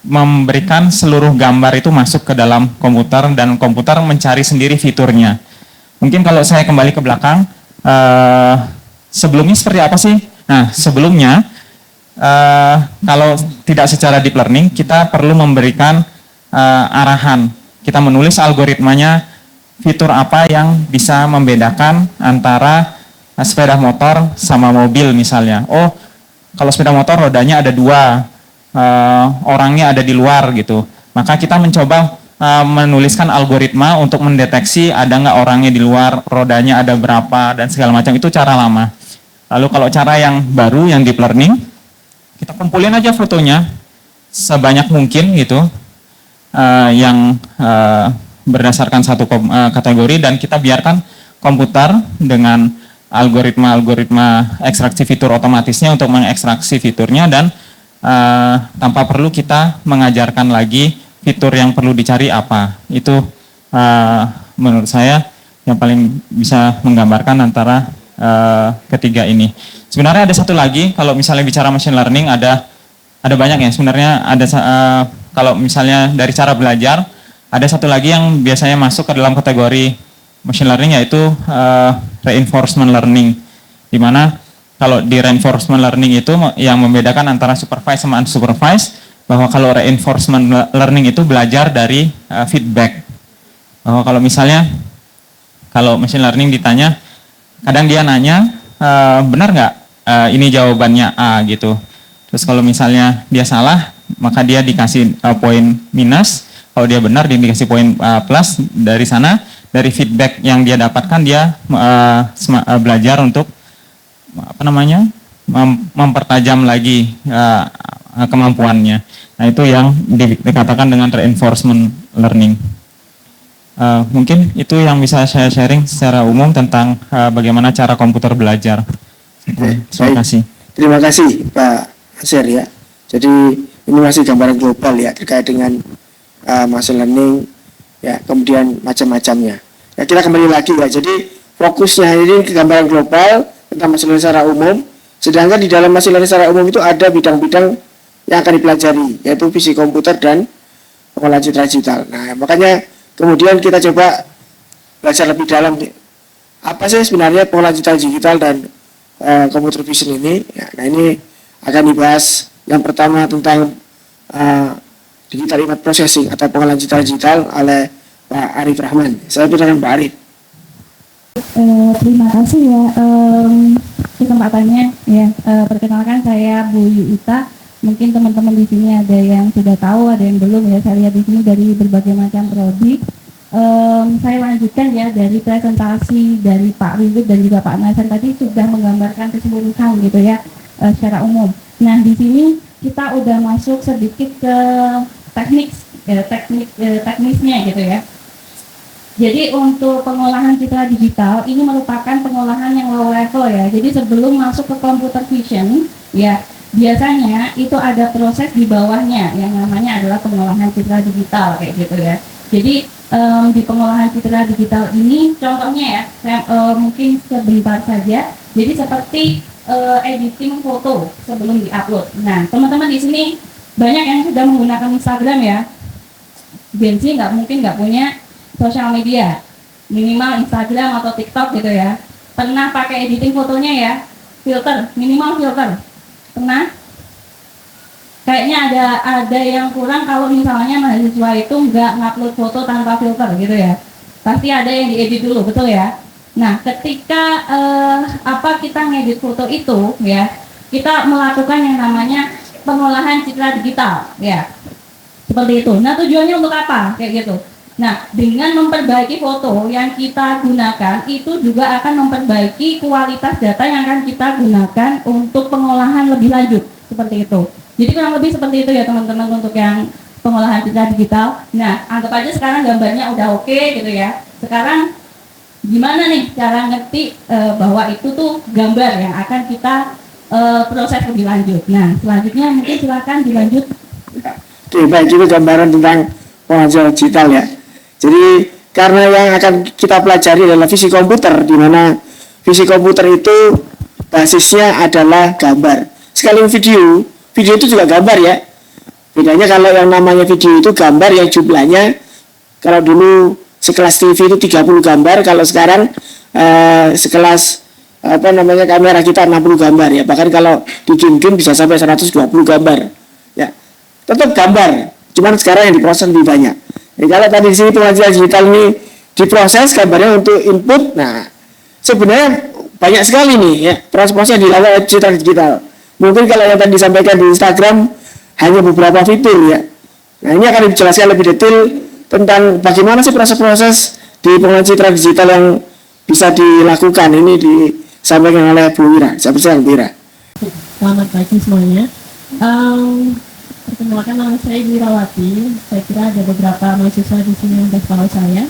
memberikan seluruh gambar itu masuk ke dalam komputer, dan komputer mencari sendiri fiturnya. Mungkin kalau saya kembali ke belakang, sebelumnya seperti apa sih? Nah, sebelumnya kalau tidak secara deep learning, kita perlu memberikan arahan. Kita menulis algoritmanya, fitur apa yang bisa membedakan antara sepeda motor sama mobil misalnya. Oh, kalau sepeda motor rodanya ada 2, orangnya ada di luar gitu. Maka kita mencoba menuliskan algoritma untuk mendeteksi ada nggak orangnya di luar, rodanya ada berapa, dan segala macam. Itu cara lama. Lalu kalau cara yang baru, yang deep learning, kita kumpulin aja fotonya sebanyak mungkin gitu, yang berdasarkan satu kategori, dan kita biarkan komputer dengan algoritma ekstraksi fitur otomatisnya untuk mengekstraksi fiturnya, dan tanpa perlu kita mengajarkan lagi fitur yang perlu dicari apa. Itu menurut saya yang paling bisa menggambarkan antara ketiga ini. Sebenarnya ada satu lagi, kalau misalnya bicara machine learning ada banyak ya. Sebenarnya ada kalau misalnya dari cara belajar, ada satu lagi yang biasanya masuk ke dalam kategori machine learning, yaitu reinforcement learning, di mana kalau di reinforcement learning itu yang membedakan antara supervised sama unsupervised, bahwa kalau reinforcement learning itu belajar dari feedback. Bahwa kalau misalnya, kalau machine learning ditanya, kadang dia nanya, benar nggak ini jawabannya A gitu. Terus kalau misalnya dia salah, maka dia dikasih poin minus. Kalau dia benar, dia dikasih poin plus. Dari sana, dari feedback yang dia dapatkan, dia belajar untuk mempertajam lagi kemampuannya. Nah itu yang dikatakan dengan reinforcement learning. Mungkin itu yang bisa saya sharing secara umum tentang bagaimana cara komputer belajar. Terima kasih. Terima kasih Pak Nasir ya. Jadi ini masih gambaran global ya terkait dengan machine learning ya, kemudian macam-macamnya. Ya kita kembali lagi ya. Jadi fokusnya ini ke gambaran global tentang machine learning secara umum. Sedangkan di dalam machine learning secara umum itu ada bidang-bidang yang akan dipelajari, yaitu fisik komputer dan pengolahan citra digital. Nah, makanya kemudian kita coba belajar lebih dalam apa sih sebenarnya pengolahan citra digital dan computer vision ini? Ya, nah ini akan dibahas yang pertama tentang digital image processing atau pengolahan citra digital oleh Pak Arif Rahman. Saya persilakan Pak Arif. Terima kasih ya kesempatannya ya. Perkenalkan saya Bu Yuita. Mungkin teman-teman di sini ada yang sudah tahu, ada yang belum ya. Saya lihat di sini dari berbagai macam prodi. Saya lanjutkan ya dari presentasi dari Pak Wiwit dan juga Pak Nasan tadi sudah menggambarkan keseluruhan gitu ya secara umum. Nah di sini kita udah masuk sedikit ke teknisnya gitu ya. Jadi untuk pengolahan citra digital ini merupakan pengolahan yang low level ya. Jadi sebelum masuk ke computer vision ya biasanya itu ada proses di bawahnya yang namanya adalah pengolahan citra digital kayak gitu ya. Jadi di pengolahan citra digital ini contohnya ya, saya mungkin sebentar saja. Jadi seperti editing foto sebelum diupload. Nah teman-teman di sini banyak yang sudah menggunakan Instagram ya. Bensi mungkin nggak punya sosial media, minimal Instagram atau TikTok gitu ya. Pernah pakai editing fotonya ya, filter, minimal filter. Pernah? Kayaknya ada yang kurang kalau misalnya mahasiswa itu nggak ngupload foto tanpa filter gitu ya. Pasti ada yang diedit dulu, betul ya? Nah, ketika kita ngedit foto itu ya, kita melakukan yang namanya pengolahan citra digital ya. Seperti itu. Nah, tujuannya untuk apa? Kayak gitu. Nah, dengan memperbaiki foto yang kita gunakan, itu juga akan memperbaiki kualitas data yang akan kita gunakan untuk pengolahan lebih lanjut, seperti itu. Jadi kurang lebih seperti itu ya teman-teman untuk yang pengolahan citra digital. Nah, anggap aja sekarang gambarnya udah oke gitu ya. Sekarang gimana nih cara ngerti bahwa itu tuh gambar yang akan kita proses lebih lanjut. Nah, selanjutnya mungkin silakan dilanjut. Oke, baik, itu gambaran tentang pengolahan citra digital ya. Jadi karena yang akan kita pelajari adalah visi komputer, di mana visi komputer itu basisnya adalah gambar. Sekali video itu juga gambar ya. Bedanya kalau yang namanya video itu gambar yang jumlahnya, kalau dulu sekelas TV itu 30 gambar, kalau sekarang sekelas kamera kita 60 gambar ya. Bahkan kalau di game bisa sampai 120 gambar. Ya. Tetap gambar, cuman sekarang yang diproses lebih banyak. Jadi kalau tadi di sini pengolahan digital ini diproses gambarnya untuk input, nah sebenarnya banyak sekali nih ya proses-proses yang dilakukan oleh citra digital. Mungkin kalau yang tadi disampaikan di Instagram hanya beberapa fitur ya. Nah ini akan dijelaskan lebih detail tentang bagaimana sih proses-proses di pengolahan citra digital yang bisa dilakukan. Ini disampaikan oleh Bu Wira. Saya persilakan Bu Wira. Selamat pagi semuanya. Perkenalkan nama saya Wirawati. Saya kira ada beberapa mahasiswa di sini yang tahu saya.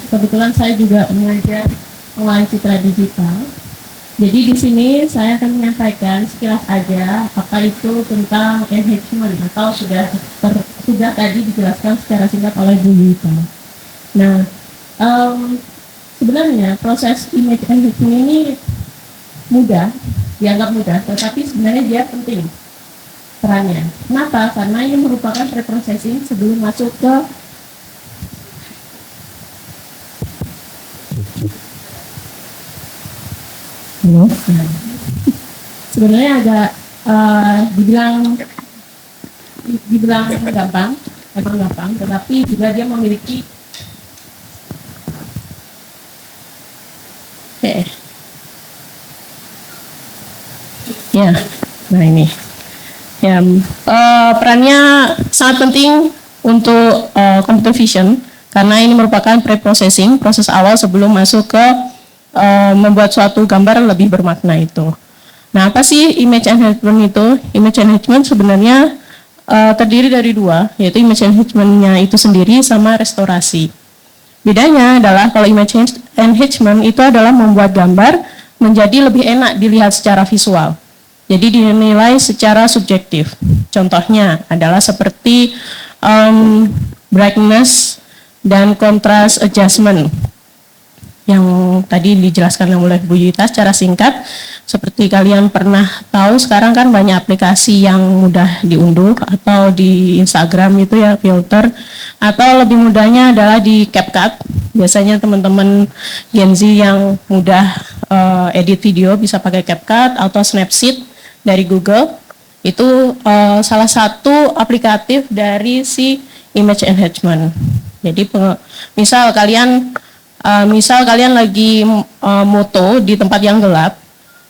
Kebetulan saya juga mengajar pengolahan citra digital. Jadi di sini saya akan menyampaikan sekilas aja apa itu tentang enhancement atau sudah tadi dijelaskan secara singkat oleh Bu Yuita. Nah, sebenarnya proses image enhancement ini dianggap mudah, tetapi sebenarnya dia penting perannya. Kenapa? Karena ini merupakan preprocessing sebelum masuk ke sebenarnya agak dibilang gampang, tetapi juga dia memiliki nah ini ya perannya sangat penting untuk computer vision karena ini merupakan pre-processing, proses awal sebelum masuk ke membuat suatu gambar lebih bermakna itu. Nah, apa sih image enhancement itu? Image enhancement sebenarnya terdiri dari dua, yaitu image enhancement-nya itu sendiri sama restorasi. Bedanya adalah kalau image enhancement itu adalah membuat gambar menjadi lebih enak dilihat secara visual. Jadi dinilai secara subjektif. Contohnya adalah seperti brightness dan contrast adjustment yang tadi dijelaskan oleh Bu Yuita secara singkat. Seperti kalian pernah tahu sekarang kan banyak aplikasi yang mudah diunduh atau di Instagram itu ya filter, atau lebih mudahnya adalah di CapCut. Biasanya teman-teman Gen Z yang mudah edit video bisa pakai CapCut atau Snapseed dari Google. Itu salah satu aplikatif dari si image enhancement. Jadi misal kalian lagi moto di tempat yang gelap,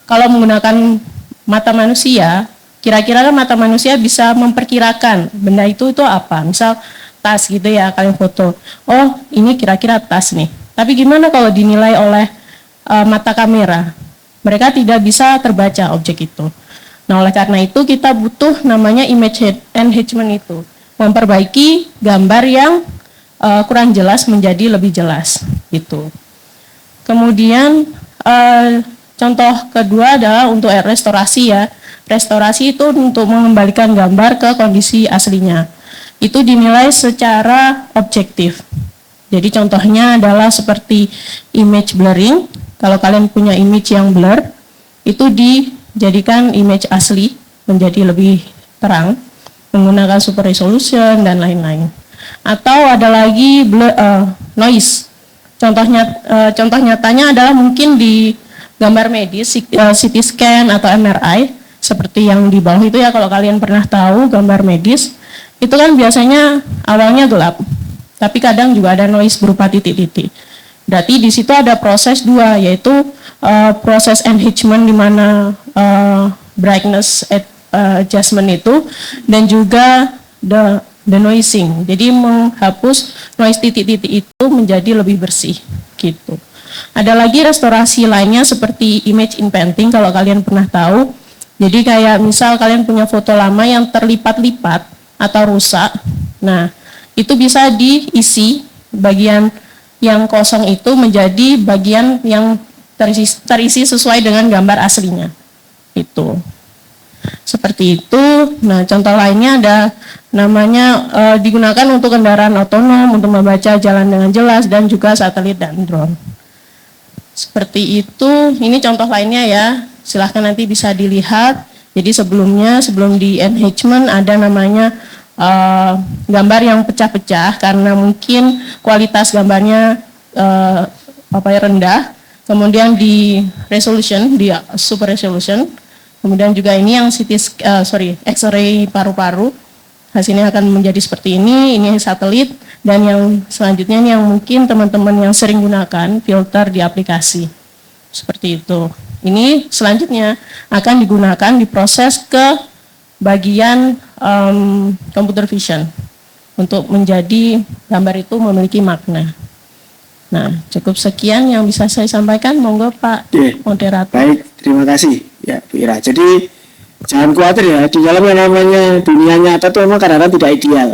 kalau menggunakan mata manusia, kira-kira kan mata manusia bisa memperkirakan benda itu apa. Misal tas gitu ya, kalian foto. Oh, ini kira-kira tas nih. Tapi gimana kalau dinilai oleh mata kamera? Mereka tidak bisa terbaca objek itu. Nah, oleh karena itu kita butuh namanya image enhancement itu. Memperbaiki gambar yang kurang jelas menjadi lebih jelas gitu. Kemudian contoh kedua adalah untuk restorasi ya. Restorasi itu untuk mengembalikan gambar ke kondisi aslinya. Itu dinilai secara objektif. Jadi contohnya adalah seperti image blurring. Kalau kalian punya image yang blur, itu dijadikan image asli menjadi lebih terang menggunakan super resolution dan lain-lain. Atau ada lagi noise. Contoh nyatanya adalah mungkin di gambar medis, CT scan atau MRI, seperti yang di bawah itu ya, kalau kalian pernah tahu gambar medis, itu kan biasanya awalnya gelap, tapi kadang juga ada noise berupa titik-titik. Berarti di situ ada proses dua, yaitu proses enhancement di mana brightness adjustment itu, dan juga the noising. Jadi menghapus noise titik-titik itu menjadi lebih bersih gitu. Ada lagi restorasi lainnya seperti image inpainting, kalau kalian pernah tahu. Jadi kayak misal kalian punya foto lama yang terlipat-lipat atau rusak. Nah, itu bisa diisi bagian yang kosong itu menjadi bagian yang terisi sesuai dengan gambar aslinya. Itu. Seperti itu. Nah, contoh lainnya ada namanya digunakan untuk kendaraan otonom, untuk membaca jalan dengan jelas, dan juga satelit dan drone. Seperti itu. Ini contoh lainnya ya. Silahkan nanti bisa dilihat. Jadi sebelum di enhancement ada namanya gambar yang pecah-pecah karena mungkin kualitas gambarnya rendah. Kemudian di resolution, di super resolution. Kemudian juga ini yang X-ray paru-paru. Hasilnya akan menjadi seperti ini satelit. Dan yang selanjutnya yang mungkin teman-teman yang sering gunakan filter di aplikasi. Seperti itu. Ini selanjutnya akan digunakan diproses ke bagian computer vision untuk menjadi gambar itu memiliki makna. Nah, cukup sekian yang bisa saya sampaikan. Monggo Pak Moderator. Baik, terima kasih ya Bu Ira. Jadi jangan khawatir ya, di dalam yang namanya dunia nyata itu memang kadang-kadang tidak ideal.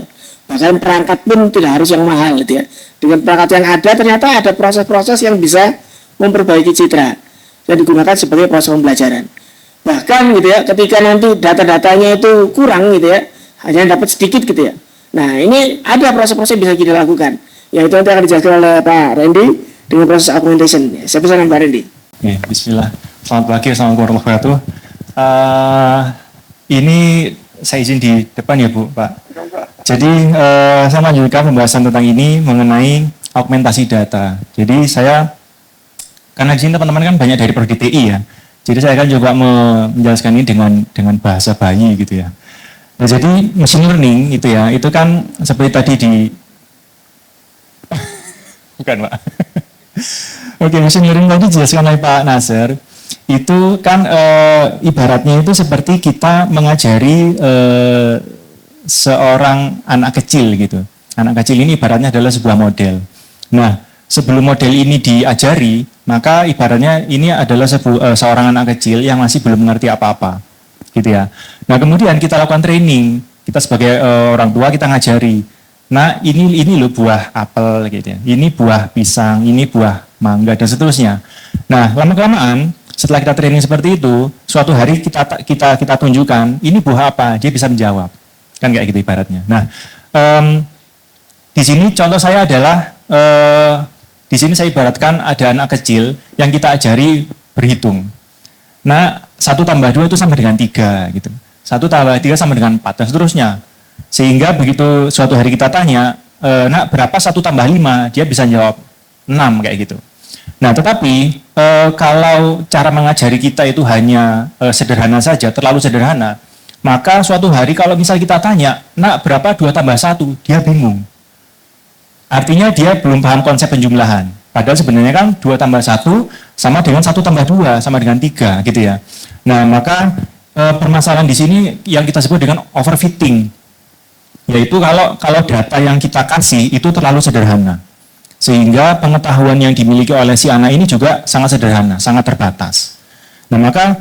Bahkan perangkat pun tidak harus yang mahal gitu ya. Dengan perangkat yang ada ternyata ada proses-proses yang bisa memperbaiki citra dan digunakan sebagai proses pembelajaran. Bahkan gitu ya, ketika nanti data-datanya itu kurang gitu ya, hanya dapat sedikit gitu ya. Nah, ini ada proses-proses yang bisa kita lakukan. Yaitu nanti akan dijelaskan oleh Pak Randy dengan proses augmentation. Saya pesan Pak Randy. Oke, bismillah. Selamat pagi, assalamualaikum warahmatullahi wabarakatuh. Ini saya izin di depan ya Bu, Pak. Jadi saya melanjutkan pembahasan tentang ini mengenai augmentasi data. Jadi saya, karena di sini teman-teman kan banyak dari prodi TI ya. Jadi saya akan coba menjelaskan ini dengan bahasa bayi gitu ya. Nah, jadi machine learning itu ya, itu kan seperti tadi bukan Pak. Oke, machine learning tadi dijelaskan oleh Pak Nasir. Itu kan ibaratnya itu seperti kita mengajari seorang anak kecil gitu. Anak kecil ini ibaratnya adalah sebuah model. Nah, sebelum model ini diajari, maka ibaratnya ini adalah seorang anak kecil yang masih belum mengerti apa-apa, gitu ya. Nah, kemudian kita lakukan training, kita sebagai orang tua kita ngajari. Nah, ini loh buah apel, gitu ya. Ini buah pisang, ini buah mangga dan seterusnya. Nah, lama-kelamaan setelah kita training seperti itu, suatu hari kita tunjukkan ini buah apa, dia bisa menjawab, kan kayak gitu ibaratnya. Nah, di sini contoh saya adalah di sini saya ibaratkan ada anak kecil yang kita ajari berhitung. Nah, 1 tambah 2 itu sama dengan 3 gitu. 1 tambah 3 sama dengan 4 dan seterusnya. Sehingga begitu suatu hari kita tanya, nak berapa 1 tambah 5? Dia bisa jawab 6 kayak gitu. Nah, tetapi kalau cara mengajari kita itu hanya sederhana saja, terlalu sederhana, maka suatu hari kalau misal kita tanya, nak berapa 2 tambah 1? Dia bingung. Artinya dia belum paham konsep penjumlahan. Padahal sebenarnya kan 2 tambah 1 sama dengan 1 tambah 2 sama dengan 3 gitu ya. Nah, maka permasalahan di sini yang kita sebut dengan overfitting. Yaitu kalau data yang kita kasih itu terlalu sederhana. Sehingga pengetahuan yang dimiliki oleh si anak ini juga sangat sederhana, sangat terbatas. Nah, maka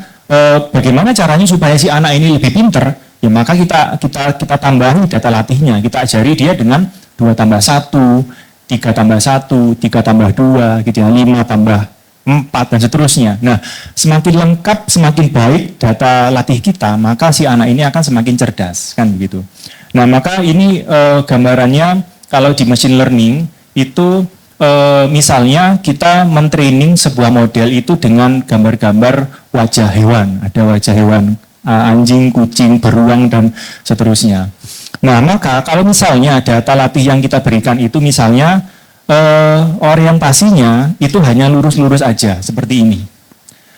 bagaimana caranya supaya si anak ini lebih pinter? Ya maka kita tambahi data latihnya, kita ajari dia dengan 2 tambah 1, 3 tambah 1, 3 tambah 2, gitu ya, 5 tambah 4, dan seterusnya. Nah, semakin lengkap, semakin baik data latih kita, maka si anak ini akan semakin cerdas, kan begitu. Nah, maka ini gambarannya kalau di machine learning, itu misalnya kita mentraining sebuah model itu dengan gambar-gambar wajah hewan, ada wajah hewan anjing, kucing, beruang dan seterusnya. Nah, maka kalau misalnya data latih yang kita berikan itu misalnya orientasinya itu hanya lurus-lurus aja seperti ini.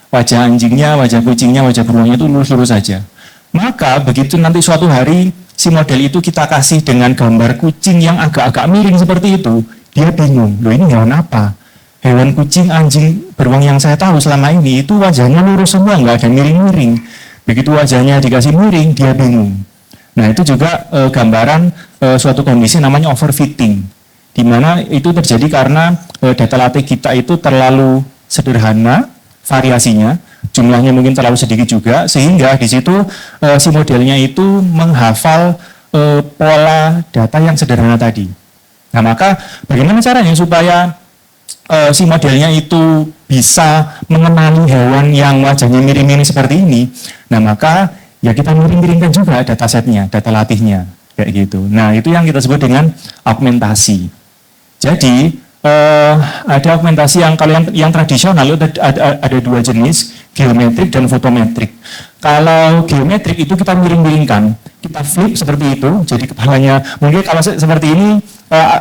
Wajah anjingnya, wajah kucingnya, wajah beruangnya itu lurus-lurus saja. Maka begitu nanti suatu hari si model itu kita kasih dengan gambar kucing yang agak-agak miring seperti itu, dia bingung, loh ini hewan apa? Hewan kucing, anjing, beruang yang saya tahu selama ini itu wajahnya lurus semua, nggak ada miring-miring. Begitu wajahnya dikasih miring, dia bingung. Nah, itu juga gambaran suatu kondisi namanya overfitting, di mana itu terjadi karena data latih kita itu terlalu sederhana, variasinya, jumlahnya mungkin terlalu sedikit juga, sehingga di situ si modelnya itu menghafal pola data yang sederhana tadi. Nah, maka bagaimana caranya supaya si modelnya itu bisa mengenali hewan yang wajahnya miring-miring seperti ini? Nah, maka ya kita miring-miringkan juga datasetnya, data latihnya, kayak gitu. Nah, itu yang kita sebut dengan augmentasi. Jadi, ada augmentasi yang kalau yang tradisional itu ada 2 jenis, geometrik dan fotometrik. Kalau geometrik itu kita miring-miringkan, kita flip seperti itu, jadi kepalanya mungkin kalau seperti ini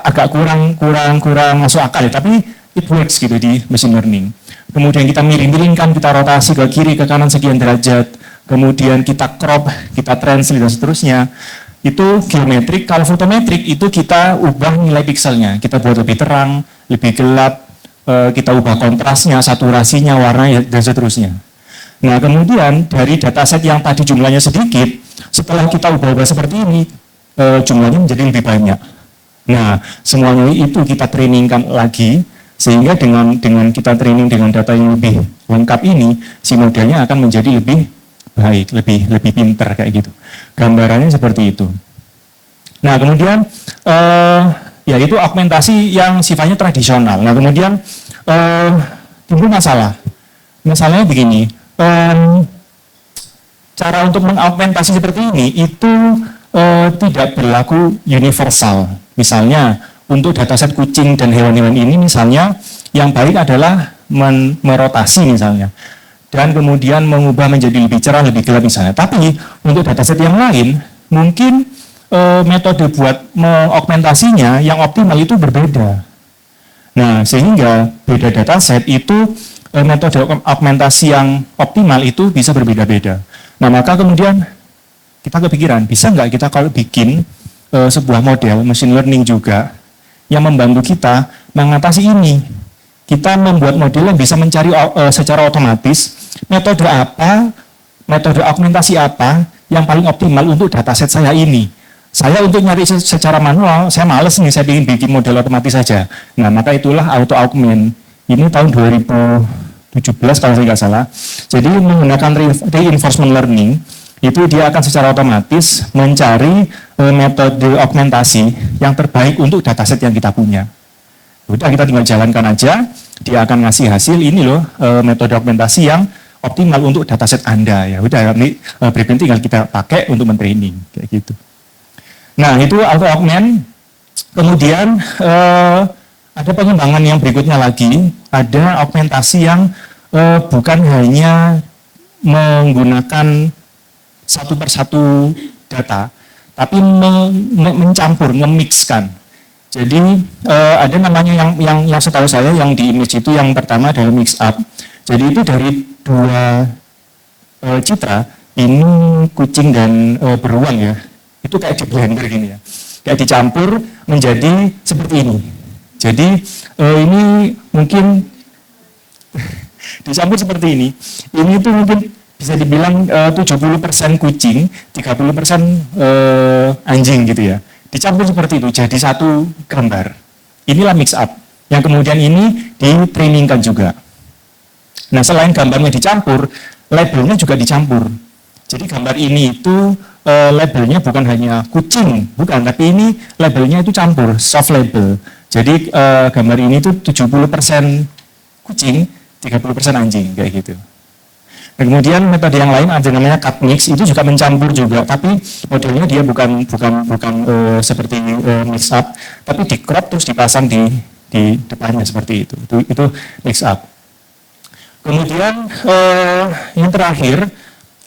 agak kurang masuk akal ya, tapi it works gitu di machine learning. Kemudian kita miring-miringkan, kita rotasi ke kiri ke kanan sekian derajat, kemudian kita crop, kita translate dan seterusnya. Itu geometrik. Kalau fotometrik itu kita ubah nilai pikselnya, kita buat lebih terang, lebih gelap, kita ubah kontrasnya, saturasinya, warnanya dan seterusnya. Nah, kemudian dari dataset yang tadi jumlahnya sedikit, setelah kita ubah-ubah seperti ini, jumlahnya menjadi lebih banyak. Nah, semuanya itu kita trainingkan lagi, sehingga dengan kita training dengan data yang lebih lengkap ini, si modelnya akan menjadi lebih baik, lebih pintar kayak gitu. Gambarannya seperti itu. Nah, kemudian ya itu augmentasi yang sifatnya tradisional. Nah, kemudian timbul masalah. Masalahnya begini, cara untuk mengaugmentasi seperti ini itu tidak berlaku universal. Misalnya untuk dataset kucing dan hewan-hewan ini misalnya yang baik adalah merotasi misalnya, dan kemudian mengubah menjadi lebih cerah, lebih gelap misalnya. Tapi untuk dataset yang lain, mungkin metode buat mengaugmentasinya yang optimal itu berbeda. Nah, sehingga beda dataset itu metode augmentasi yang optimal itu bisa berbeda-beda. Nah, maka kemudian kita kepikiran, bisa nggak kita kalau bikin sebuah model machine learning juga yang membantu kita mengatasi ini. Kita membuat model yang bisa mencari secara otomatis metode apa, metode augmentasi apa yang paling optimal untuk dataset saya ini. Saya untuk nyari secara manual, saya males nih, saya ingin bikin model otomatis saja. Nah, maka itulah auto augment. Ini tahun 2017 kalau saya nggak salah. Jadi menggunakan reinforcement learning, itu dia akan secara otomatis mencari metode augmentasi yang terbaik untuk dataset yang kita punya. Udah, kita tinggal jalankan aja, dia akan ngasih hasil ini loh, metode augmentasi yang optimal untuk dataset Anda. Ya udah, ini berikutnya tinggal kita pakai untuk mentraining kayak gitu. Nah, itu auto augment. Kemudian ada pengembangan yang berikutnya lagi, ada augmentasi yang bukan hanya menggunakan satu persatu data, tapi mencampur, memixkan. Jadi ada namanya yang setahu saya yang di image itu yang pertama adalah mix up. Jadi itu dari dua citra, ini kucing dan beruang ya, itu kayak di blender gini ya, kayak dicampur menjadi seperti ini. Jadi ini mungkin dicampur seperti ini. Ini tuh mungkin bisa dibilang 70% kucing, 30% anjing gitu ya. Dicampur seperti itu jadi satu gambar. Inilah mix up yang kemudian ini di-trainingkan juga. Nah, selain gambarnya dicampur, labelnya juga dicampur. Jadi gambar ini itu labelnya bukan hanya kucing, bukan, tapi ini labelnya itu campur, soft label. Jadi gambar ini tuh 70% kucing, 30% anjing kayak gitu. Nah, kemudian metode yang lain ada namanya cut mix, itu juga mencampur juga, tapi modelnya dia bukan seperti mix up, tapi di crop terus dipasang di depannya seperti itu. Itu mix up. Kemudian yang terakhir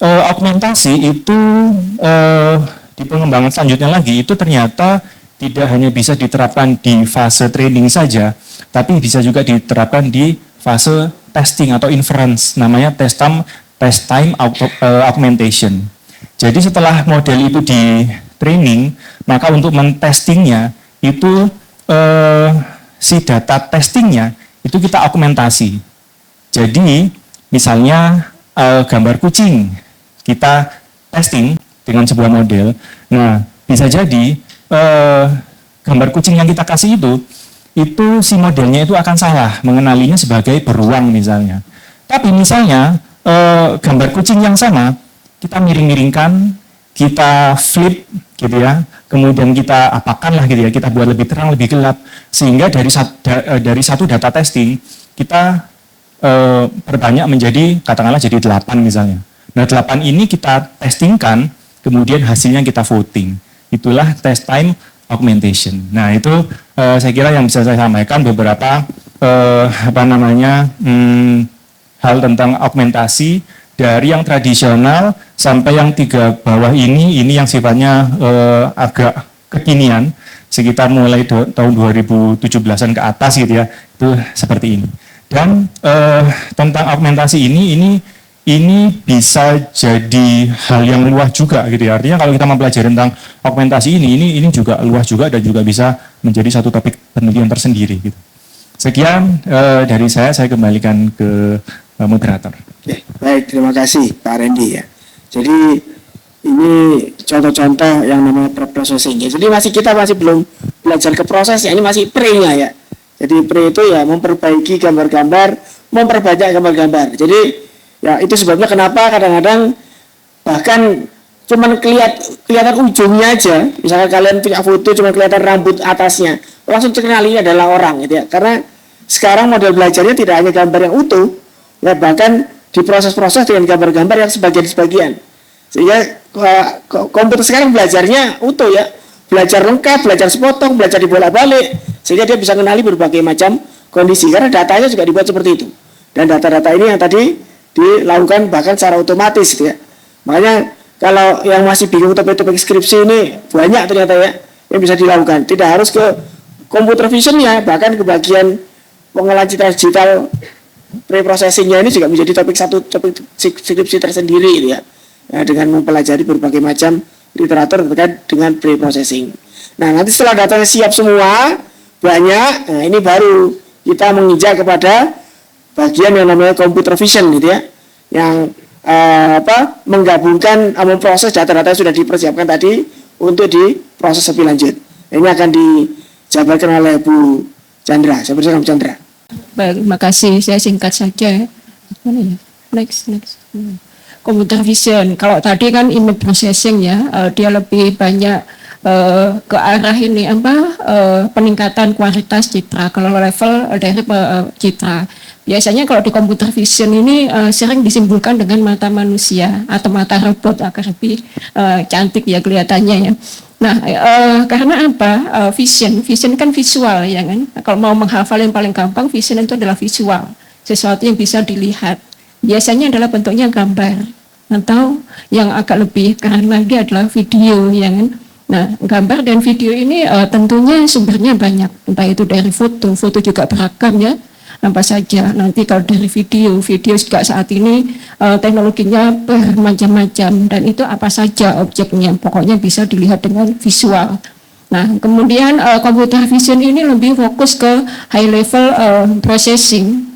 augmentasi itu di pengembangan selanjutnya lagi itu ternyata tidak hanya bisa diterapkan di fase training saja, tapi bisa juga diterapkan di fase testing atau inference, namanya test time augmentation. Jadi setelah model itu di training, maka untuk mentestingnya itu si data testingnya itu kita augmentasi. Jadi misalnya gambar kucing kita testing dengan sebuah model. Nah, bisa jadi gambar kucing yang kita kasih itu si modelnya itu akan salah mengenalinya sebagai beruang misalnya. Tapi misalnya gambar kucing yang sama kita miring-miringkan, kita flip gitu ya, kemudian kita apakan lah gitu ya, kita buat lebih terang, lebih gelap, sehingga dari satu data testing kita perbanyak menjadi katakanlah jadi 8 misalnya. Nah 8 ini kita testingkan, kemudian hasilnya kita voting. Itulah test time augmentation. Nah itu saya kira yang bisa saya sampaikan beberapa hal tentang augmentasi dari yang tradisional sampai yang 3 bawah ini yang sifatnya agak kekinian sekitar mulai tahun 2017-an ke atas gitu ya, itu seperti ini. Dan tentang augmentasi ini bisa jadi hal yang luas juga gitu ya. Artinya kalau kita mempelajari tentang augmentasi ini juga luas juga dan juga bisa menjadi satu topik penelitian tersendiri gitu. Sekian dari saya kembalikan ke moderator. Oke, baik, terima kasih Pak Randy ya. Jadi ini contoh-contoh yang namanya pre-processing ya. Jadi kita masih belum belajar ke prosesnya, ini masih pre-nya ya. Jadi pre itu ya memperbaiki gambar-gambar, memperbanyak gambar-gambar. Jadi ya itu sebabnya kenapa kadang-kadang bahkan cuman kelihatan ujungnya aja. Misalkan kalian punya foto cuma kelihatan rambut atasnya, langsung terkenal ini adalah orang gitu ya. Karena sekarang model belajarnya tidak hanya gambar yang utuh, ya bahkan diproses-proses dengan gambar-gambar yang sebagian-sebagian. Sehingga komputer sekarang belajarnya utuh ya, belajar lengkap, belajar sepotong, belajar dibolak-balik, sehingga dia bisa mengenali berbagai macam kondisi. Karena datanya juga dibuat seperti itu. Dan data-data ini yang tadi dilakukan bahkan secara otomatis gitu ya. Makanya kalau yang masih bingung topik-topik skripsi ini banyak ternyata ya yang bisa dilakukan. Tidak harus ke computer vision ya, bahkan ke bagian pengolahan citra digital pre-processingnya ini juga menjadi topik skripsi tersendiri gitu ya. Dengan mempelajari berbagai macam literatur terkait dengan pre-processing. Nah nanti setelah datanya siap semua banyak, nah ini baru kita menginjak kepada bagian yang namanya computer vision gitu ya, yang menggabungkan memproses data-data yang sudah dipersiapkan tadi untuk diproses lebih lanjut. Ini akan dijabarkan oleh Bu Chandra. Saya persilakan Bu Chandra. Baik, terima kasih. Saya singkat saja. Mana ya? Next. Computer vision. Kalau tadi kan image processing ya, dia lebih banyak ke arah ini peningkatan kualitas citra. Kalau level dari citra. Biasanya kalau di computer vision ini sering disimpulkan dengan mata manusia atau mata robot agar lebih cantik ya kelihatannya ya. Nah, karena apa? Vision kan visual ya kan. Kalau mau menghafal yang paling gampang, vision itu adalah visual, sesuatu yang bisa dilihat. Biasanya adalah bentuknya gambar atau yang agak lebih keren lagi adalah video ya kan. Nah, gambar dan video ini tentunya sumbernya banyak, entah itu dari foto juga beragam ya, apa saja. Nanti kalau dari video juga saat ini teknologinya bermacam-macam, dan itu apa saja objeknya, pokoknya bisa dilihat dengan visual. Nah, kemudian computer vision ini lebih fokus ke high level processing,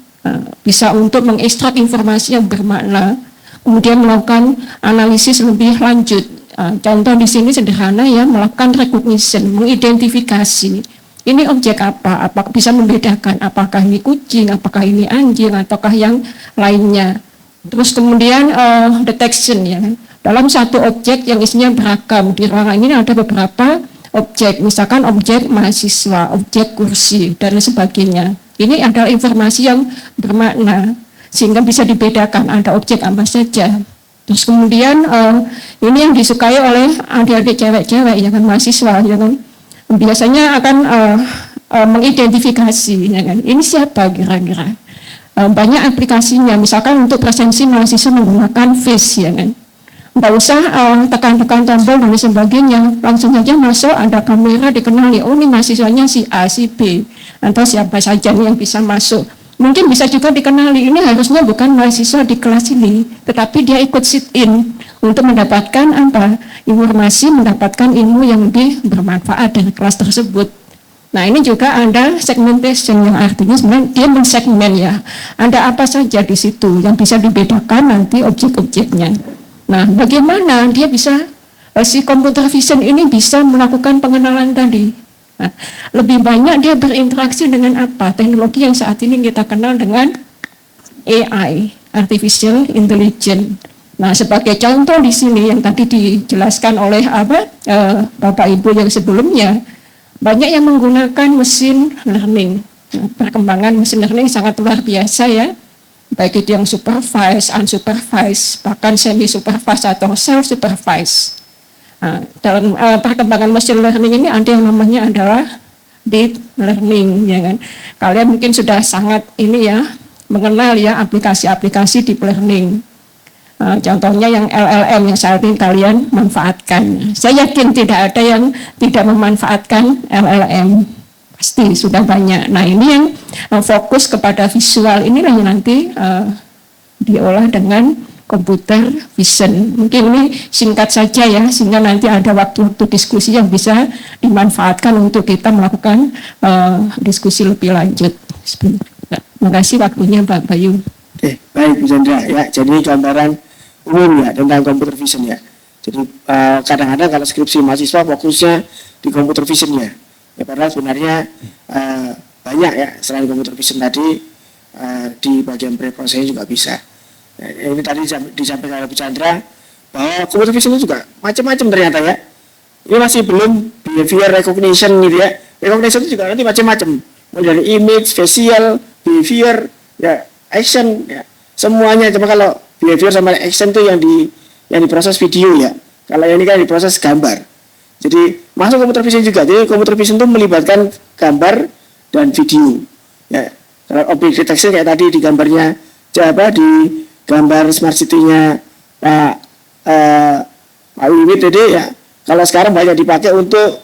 bisa untuk mengekstrak informasi yang bermakna, kemudian melakukan analisis lebih lanjut. Contoh di sini sederhana ya, melakukan recognition, mengidentifikasi ini objek apa bisa membedakan apakah ini kucing, apakah ini anjing, ataukah yang lainnya. Terus kemudian detection ya, dalam satu objek yang isinya beragam, di ruangan ini ada beberapa objek, misalkan objek mahasiswa, objek kursi, dan sebagainya. Ini adalah informasi yang bermakna, sehingga bisa dibedakan ada objek apa saja. Terus kemudian ini yang disukai oleh adik-adik cewek-cewek, ya kan, mahasiswa, ya kan, biasanya akan mengidentifikasi, ya kan, ini siapa kira-kira. Banyak aplikasinya, misalkan untuk presensi mahasiswa menggunakan face, ya kan, nggak usah tekan-tekan tombol dan sebagainya, langsung saja masuk, ada kamera, dikenali, oh ini mahasiswanya si A, si B, atau siapa saja nih yang bisa masuk. Mungkin bisa juga dikenali, ini harusnya bukan mahasiswa di kelas ini, tetapi dia ikut sit-in untuk mendapatkan informasi, mendapatkan ilmu yang lebih bermanfaat dari kelas tersebut. Nah, ini juga ada segmentation, yang artinya sebenarnya dia mensegmen ya, ada apa saja di situ yang bisa dibedakan nanti objek-objeknya. Nah, bagaimana dia bisa, si computer vision ini bisa melakukan pengenalan tadi. Nah, lebih banyak dia berinteraksi dengan apa? Teknologi yang saat ini kita kenal dengan AI, Artificial Intelligence. Nah, sebagai contoh di sini yang tadi dijelaskan oleh Bapak Ibu yang sebelumnya, banyak yang menggunakan mesin learning. Nah, perkembangan mesin learning sangat luar biasa ya, baik itu yang supervised, unsupervised, bahkan semi supervised atau self supervised. Nah, dalam perkembangan machine learning ini ada yang namanya adalah deep learning, ya kan. Kalian mungkin sudah sangat ini ya, mengenal ya aplikasi-aplikasi deep learning. Contohnya yang LLM yang saat ini kalian manfaatkan. Saya yakin tidak ada yang tidak memanfaatkan LLM, pasti sudah banyak. Nah, ini yang fokus kepada visual, inilah yang nanti diolah dengan computer vision. Mungkin ini singkat saja ya, sehingga nanti ada waktu-waktu diskusi yang bisa dimanfaatkan untuk kita melakukan diskusi lebih lanjut. Terima kasih waktunya Pak Bayu. Oke, baik Bu Chandra ya. Jadi gambaran umum ya tentang computer vision ya. Jadi kadang-kadang kalau skripsi mahasiswa fokusnya di computer vision ya. Ya padahal sebenarnya banyak ya selain computer vision tadi di bagian pre-processing juga bisa. Nah, ini tadi disampaikan oleh Bu Chandra bahwa computer vision itu juga macam-macam ternyata ya. Ini masih belum behavior recognition gitu ya. Recognition itu juga nanti macam-macam. Mulai dari image, facial, behavior, ya, action, ya, semuanya. Cuma kalau behavior sama action itu yang diproses video ya. Kalau yang ini kan diproses gambar. Jadi masuk computer vision juga. Jadi computer vision itu melibatkan gambar dan video. Ya, kalau object detection kayak tadi di gambarnya di gambar smart city-nya Pak Wiwit tadi ya, kalau sekarang banyak dipakai untuk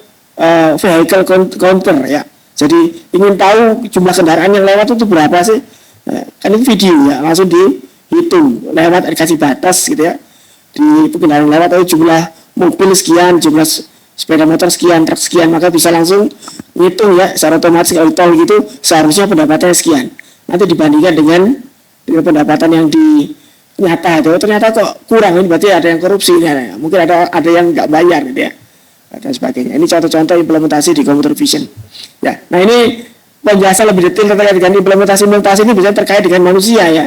vehicle counter ya. Jadi ingin tahu jumlah kendaraan yang lewat itu berapa sih? Kan itu video ya, langsung dihitung lewat dikasih batas gitu ya. Di kendaraan lewat atau jumlah mobil sekian, jumlah sepeda motor sekian, truk sekian, maka bisa langsung ngitung ya secara otomatis. Kalau tol gitu seharusnya pendapatannya sekian. Nanti dibandingkan dengan pendapatan yang di nyata itu ternyata kok kurang, ini berarti ada yang korupsi ya. Mungkin ada yang nggak bayar gitu ya dan sebagainya. Ini contoh-contoh implementasi di computer vision ya. Nah, ini penjelasan lebih detail terkait dengan implementasi ini bisa terkait dengan manusia ya.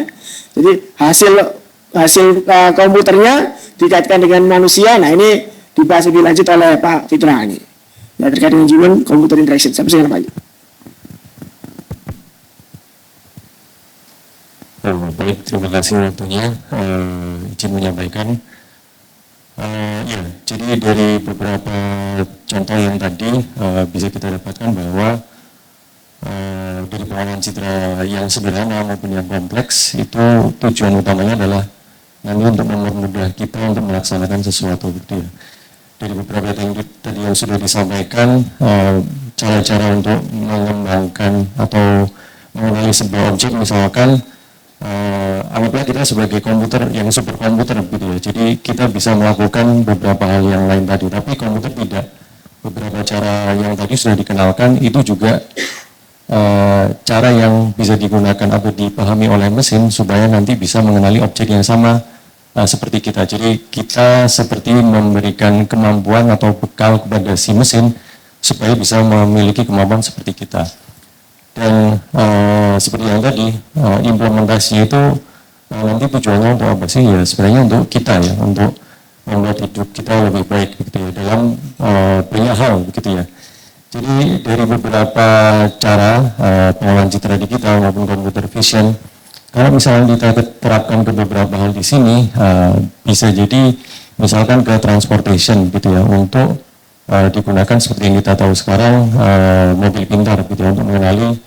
Jadi hasil komputernya dikaitkan dengan manusia. Nah, ini dibahas lebih lanjut oleh Pak Fitra ini ya, terkait dengan human computer interaction. Sampai sini Pak. Baik, terima kasih waktunya. Izin menyampaikan. Ya, jadi dari beberapa contoh yang tadi bisa kita dapatkan bahwa dari pengenalan citra yang sederhana maupun yang kompleks itu tujuan utamanya adalah nanti untuk mempermudah kita untuk melaksanakan sesuatu gitu ya. dari beberapa tadi yang sudah disampaikan, cara-cara untuk mengembangkan atau mengenali sebuah objek, misalkan anggaplah kita sebagai komputer yang superkomputer gitu ya, jadi kita bisa melakukan beberapa hal yang lain tadi, tapi komputer tidak. Beberapa cara yang tadi sudah dikenalkan itu juga cara yang bisa digunakan atau dipahami oleh mesin supaya nanti bisa mengenali objek yang sama seperti kita. Jadi kita seperti memberikan kemampuan atau bekal kepada si mesin supaya bisa memiliki kemampuan seperti kita. Dan seperti yang tadi, implementasinya itu nanti tujuannya untuk apa sih? Ya sebenarnya untuk kita ya, untuk membuat hidup kita lebih baik gitu ya, dalam banyak hal begitu ya. Jadi dari beberapa cara pengolahan citra digital maupun computer vision, kalau misalnya kita terapkan ke beberapa hal di sini, bisa jadi misalkan ke transportation gitu ya, untuk digunakan seperti yang kita tahu sekarang, mobil pintar gitu ya, untuk mengenali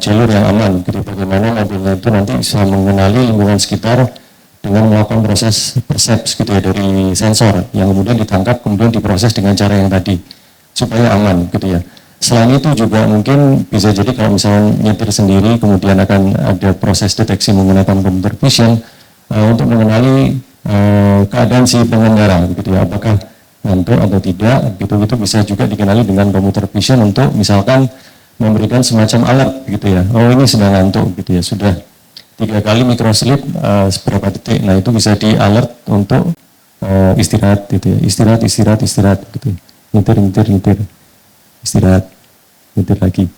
jalur yang aman gitu, bagaimana mobilnya itu nanti bisa mengenali lingkungan sekitar dengan melakukan proses persepsi gitu ya, dari sensor yang kemudian ditangkap, kemudian diproses dengan cara yang tadi supaya aman gitu ya. Selain itu juga mungkin bisa jadi kalau misalnya nyetir sendiri kemudian akan ada proses deteksi menggunakan computer vision untuk mengenali keadaan si pengendara gitu ya, apakah ngantuk atau tidak gitu, itu bisa juga dikenali dengan computer vision untuk misalkan memberikan semacam alert gitu ya, oh ini sedang ngantuk gitu ya, sudah 3 kali microsleep seberapa detik, nah itu bisa di alert untuk istirahat gitu ya, istirahat gitu ya. Nyetir, istirahat, nyetir lagi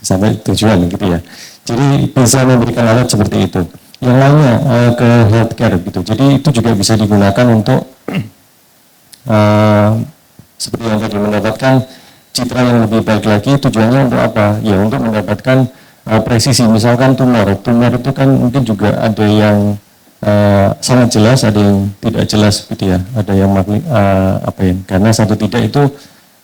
sampai tujuan gitu ya. Jadi bisa memberikan alert seperti itu. Yang lainnya ke healthcare gitu, jadi itu juga bisa digunakan untuk seperti yang tadi, mendapatkan citra yang lebih baik lagi. Tujuannya untuk apa? Ya untuk mendapatkan presisi, misalkan tumor itu kan mungkin juga ada yang sangat jelas, ada yang tidak jelas gitu ya, ada yang karena satu tidak itu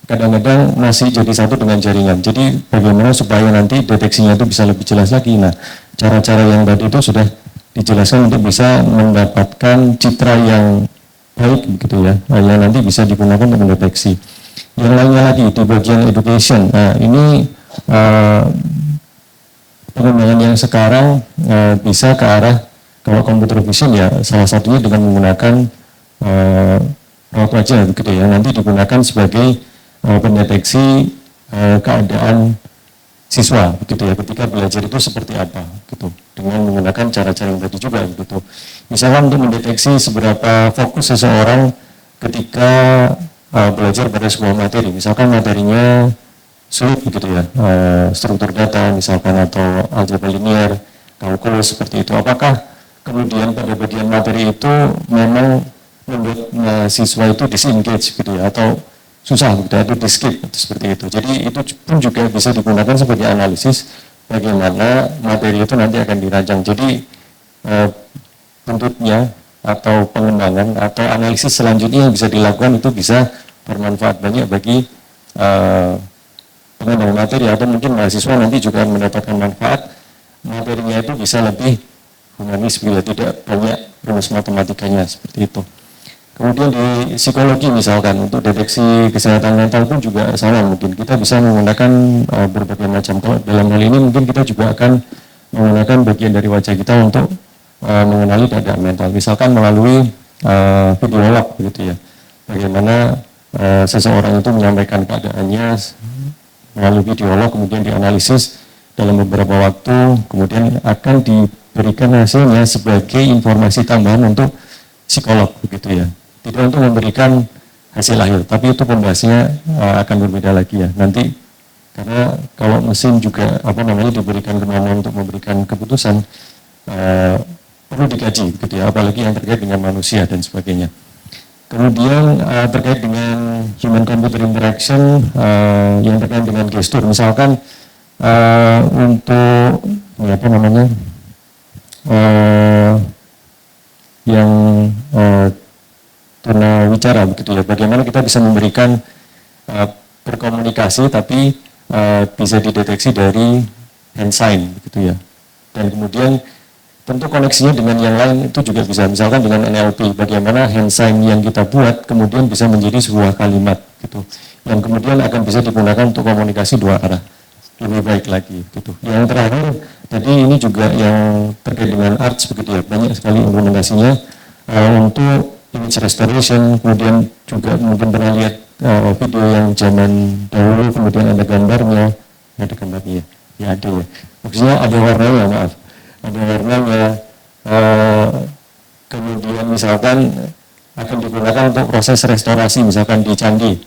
kadang-kadang masih jadi satu dengan jaringan. Jadi bagaimana supaya nanti deteksinya itu bisa lebih jelas lagi. Nah, cara-cara yang tadi itu sudah dijelaskan untuk bisa mendapatkan citra yang baik gitu ya, yang nanti bisa digunakan untuk mendeteksi. Yang lainnya lagi di bagian education, nah ini pengembangan yang sekarang bisa ke arah, kalau computer vision ya salah satunya dengan menggunakan raut wajah begitu ya, nanti digunakan sebagai pendeteksi keadaan siswa begitu ya, ketika belajar itu seperti apa gitu, dengan menggunakan cara-cara yang tadi juga gitu. Misalkan untuk mendeteksi seberapa fokus seseorang ketika belajar pada sebuah materi, misalkan materinya sulit begitu ya, struktur data misalkan atau algebra linear, kalkulus seperti itu, apakah kemudian pada bagian materi itu memang membuat siswa itu disengage gitu ya, atau susah gitu, atau di skip seperti itu. Jadi itu pun juga bisa digunakan sebagai analisis bagaimana materi itu nanti akan dirancang. Jadi bentuknya atau pengembangan atau analisis selanjutnya yang bisa dilakukan itu bisa bermanfaat banyak bagi pengembangan materi, atau mungkin mahasiswa nanti juga mendapatkan manfaat, materinya itu bisa lebih humanis bila tidak banyak rumus matematikanya seperti itu. Kemudian di psikologi misalkan untuk deteksi kesehatan mental pun juga sama, mungkin kita bisa menggunakan berbagai macam. Kalau dalam hal ini mungkin kita juga akan menggunakan bagian dari wajah kita untuk mengenali keadaan mental, misalkan melalui videolog gitu ya, bagaimana seseorang itu menyampaikan keadaannya melalui videolog, kemudian dianalisis dalam beberapa waktu, kemudian akan diberikan hasilnya sebagai informasi tambahan untuk psikolog begitu ya, tidak untuk memberikan hasil akhir, tapi itu pembahasannya akan berbeda lagi ya nanti, karena kalau mesin juga diberikan kemampuan untuk memberikan keputusan, perlu dikaji gitu ya, apalagi yang terkait dengan manusia dan sebagainya. Kemudian terkait dengan human computer interaction, yang terkait dengan gestur, misalkan untuk yang tunawicara begitu ya, bagaimana kita bisa memberikan berkomunikasi tapi bisa dideteksi dari hand sign begitu ya, dan kemudian tentu koneksinya dengan yang lain itu juga bisa, misalkan dengan NLP, bagaimana hand sign yang kita buat kemudian bisa menjadi sebuah kalimat gitu, yang kemudian akan bisa digunakan untuk komunikasi dua arah lebih baik lagi gitu. Yang terakhir tadi ini juga yang terkait dengan arts begitu ya, banyak sekali implementasinya untuk image restoration, kemudian juga mungkin pernah lihat video yang zaman dahulu, kemudian ada gambarnya, ya ada ya, maksudnya ada warnanya, maaf, ada warnanya, kemudian misalkan akan digunakan untuk proses restorasi, misalkan di candi,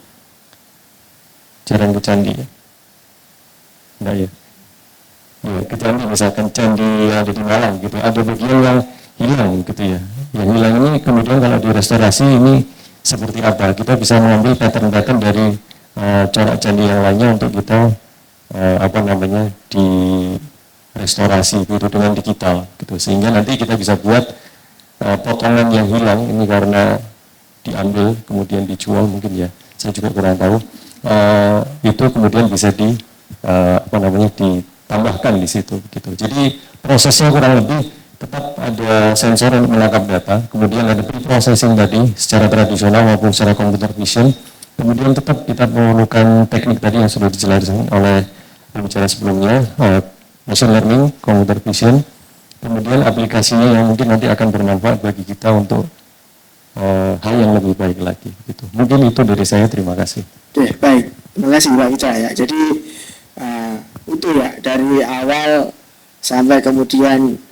jarang ke candi, enggak ya, ya ke candi, misalkan candi yang ada di Malang gitu, ada bagian yang hilang gitu ya, yang hilang ini kemudian kalau direstorasi ini seperti apa, kita bisa mengambil pattern-pattern dari corak candi yang lainnya untuk kita di restorasi gitu dengan digital gitu, sehingga nanti kita bisa buat potongan yang hilang ini karena diambil kemudian dijual mungkin ya, saya juga kurang tahu, itu kemudian bisa ditambahkan di situ gitu. Jadi prosesnya kurang lebih tetap ada sensor untuk menangkap data, kemudian ada pre-processing tadi secara tradisional maupun secara computer vision, kemudian tetap kita memerlukan teknik tadi yang sudah dijelaskan oleh pembicara sebelumnya, machine learning, computer vision, kemudian aplikasinya yang mungkin nanti akan bermanfaat bagi kita untuk hal yang lebih baik lagi gitu. Mungkin itu dari saya, terima kasih. Oke, baik, terima kasih Pak Itra ya. Jadi itu ya dari awal sampai kemudian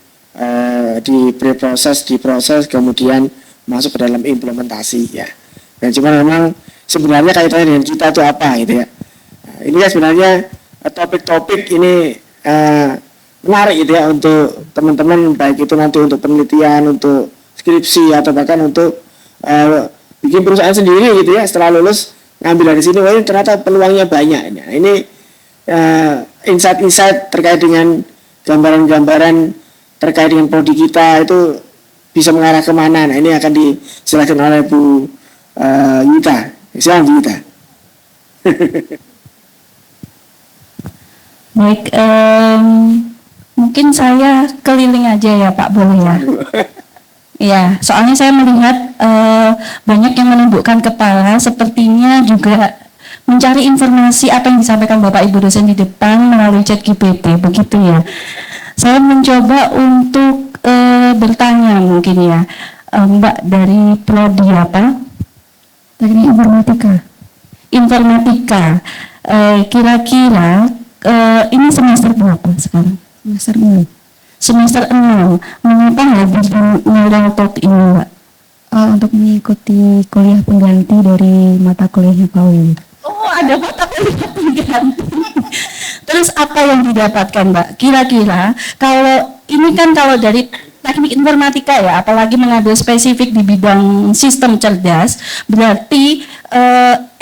diproses, kemudian masuk ke dalam implementasi ya. Dan cuma memang sebenarnya kaitannya dengan kita itu apa gitu ya. Nah, ini kan sebenarnya topik-topik ini menarik gitu ya untuk teman-teman, baik itu nanti untuk penelitian, untuk skripsi atau bahkan untuk bikin perusahaan sendiri gitu ya. Setelah lulus ngambil dari sini, wah ini ternyata peluangnya banyak. Nah, ini insight-insight terkait dengan gambaran-gambaran terkait dengan prodi kita itu bisa mengarah kemana. Nah ini akan dijelaskan oleh Bu Yuta. Silakan Bu Yuta. Baik, mungkin saya keliling aja ya Pak, boleh ya? Ya, soalnya saya melihat banyak yang menundukkan kepala, sepertinya juga mencari informasi apa yang disampaikan Bapak Ibu dosen di depan melalui chat GPT, begitu ya. Saya mencoba untuk bertanya mungkin ya, Mbak dari prodi apa? Teknik informatika. Kira-kira ini semester berapa sekarang? Semester 6. Mengapa hadir di Neural Talk ini, Mbak? Untuk mengikuti kuliah pengganti dari mata kuliahnya Pak Wiwi. Oh, ada mata kuliah pengganti. Terus apa yang didapatkan, Mbak? Kira-kira kalau ini kan kalau dari teknik informatika ya, apalagi mengambil spesifik di bidang sistem cerdas, berarti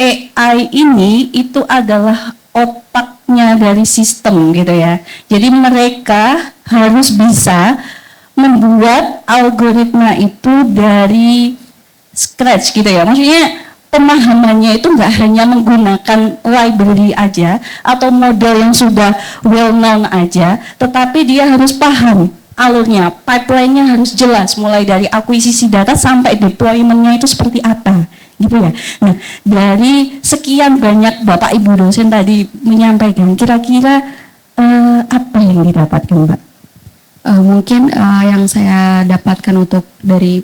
AI ini itu adalah otaknya dari sistem gitu ya. Jadi mereka harus bisa membuat algoritma itu dari scratch gitu ya. Maksudnya pemahamannya itu nggak hanya menggunakan library aja atau model yang sudah well known aja, tetapi dia harus paham alurnya, pipeline-nya harus jelas mulai dari akuisisi data sampai deployment-nya itu seperti apa gitu ya. Nah, dari sekian banyak Bapak Ibu dosen tadi menyampaikan, kira-kira apa yang didapatkan, Mbak? Mungkin yang saya dapatkan untuk dari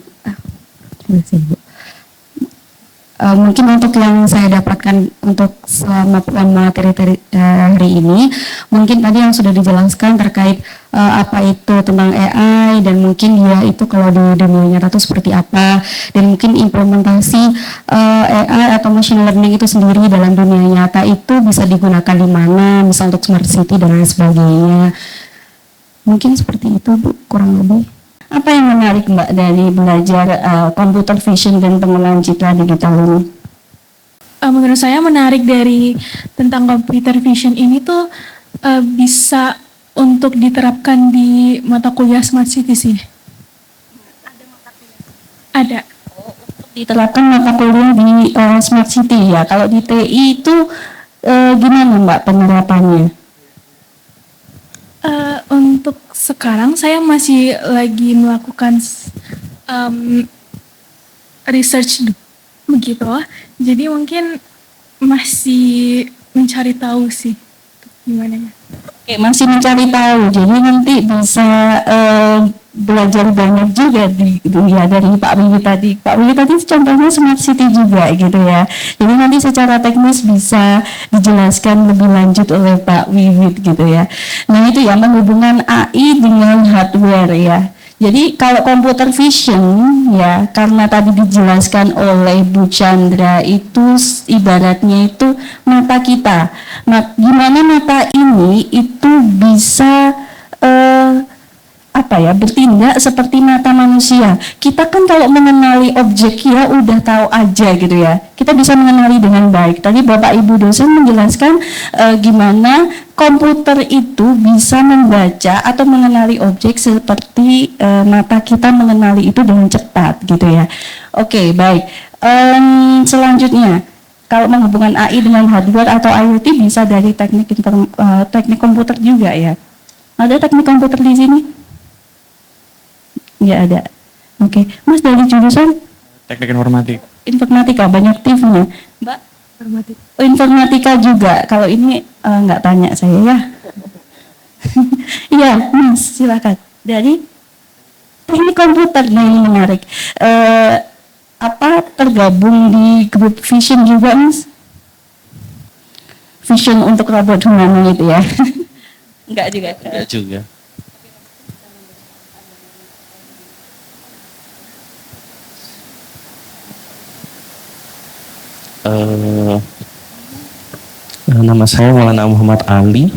mungkin untuk yang saya dapatkan untuk selama materi hari ini, mungkin tadi yang sudah dijelaskan terkait apa itu tentang AI dan mungkin dia itu kalau di dunia nyata itu seperti apa, dan mungkin implementasi AI atau machine learning itu sendiri dalam dunia nyata itu bisa digunakan di mana, misal untuk smart city dan lain sebagainya. Mungkin seperti itu Bu, kurang lebih. Apa yang menarik Mbak dari belajar computer vision dan pengolahan citra digital ini? Menurut saya menarik dari tentang computer vision ini tuh bisa untuk diterapkan di mata kuliah Smart City sih. Ada mata kuliah? Ada. Untuk diterapkan mata kuliah di Smart City ya. Kalau di TI itu gimana Mbak penerapannya? Untuk sekarang saya masih lagi melakukan research begitu. Jadi mungkin masih mencari tahu sih gimana ya. Oke, masih mencari tahu. Jadi nanti bisa belajar banyak juga dari Pak Wiwi tadi. Pak Wiwi tadi contohnya smart city juga gitu ya. Jadi nanti secara teknis bisa dijelaskan lebih lanjut oleh Pak Wiwi gitu ya. Nah itu ya penghubungan AI dengan hardware ya. Jadi kalau computer vision ya, karena tadi dijelaskan oleh Bu Chandra itu ibaratnya itu mata kita. Nah, gimana mata ini itu bisa bertindak seperti mata manusia. Kita kan kalau mengenali objek ya udah tahu aja gitu ya. Kita bisa mengenali dengan baik. Tadi Bapak Ibu dosen menjelaskan gimana komputer itu bisa membaca atau mengenali objek seperti mata kita mengenali itu dengan cepat gitu ya. Oke, baik. Selanjutnya, kalau menghubungkan AI dengan hardware atau IoT bisa dari teknik komputer juga ya. Ada teknik komputer di sini? Nggak ada. Oke, Mas dari jurusan? Teknik informatik. Informatika, banyak TV-nya. Mbak? Informatika. Oh, informatika juga. Kalau ini nggak tanya saya ya. Iya, Mas, silakan. Dari teknik komputer, nah ini menarik. Tergabung di grup Vision juga, Mas? Vision untuk robot humanoid ya? Enggak juga. Enggak juga. Nama saya Maulana Muhammad Ali.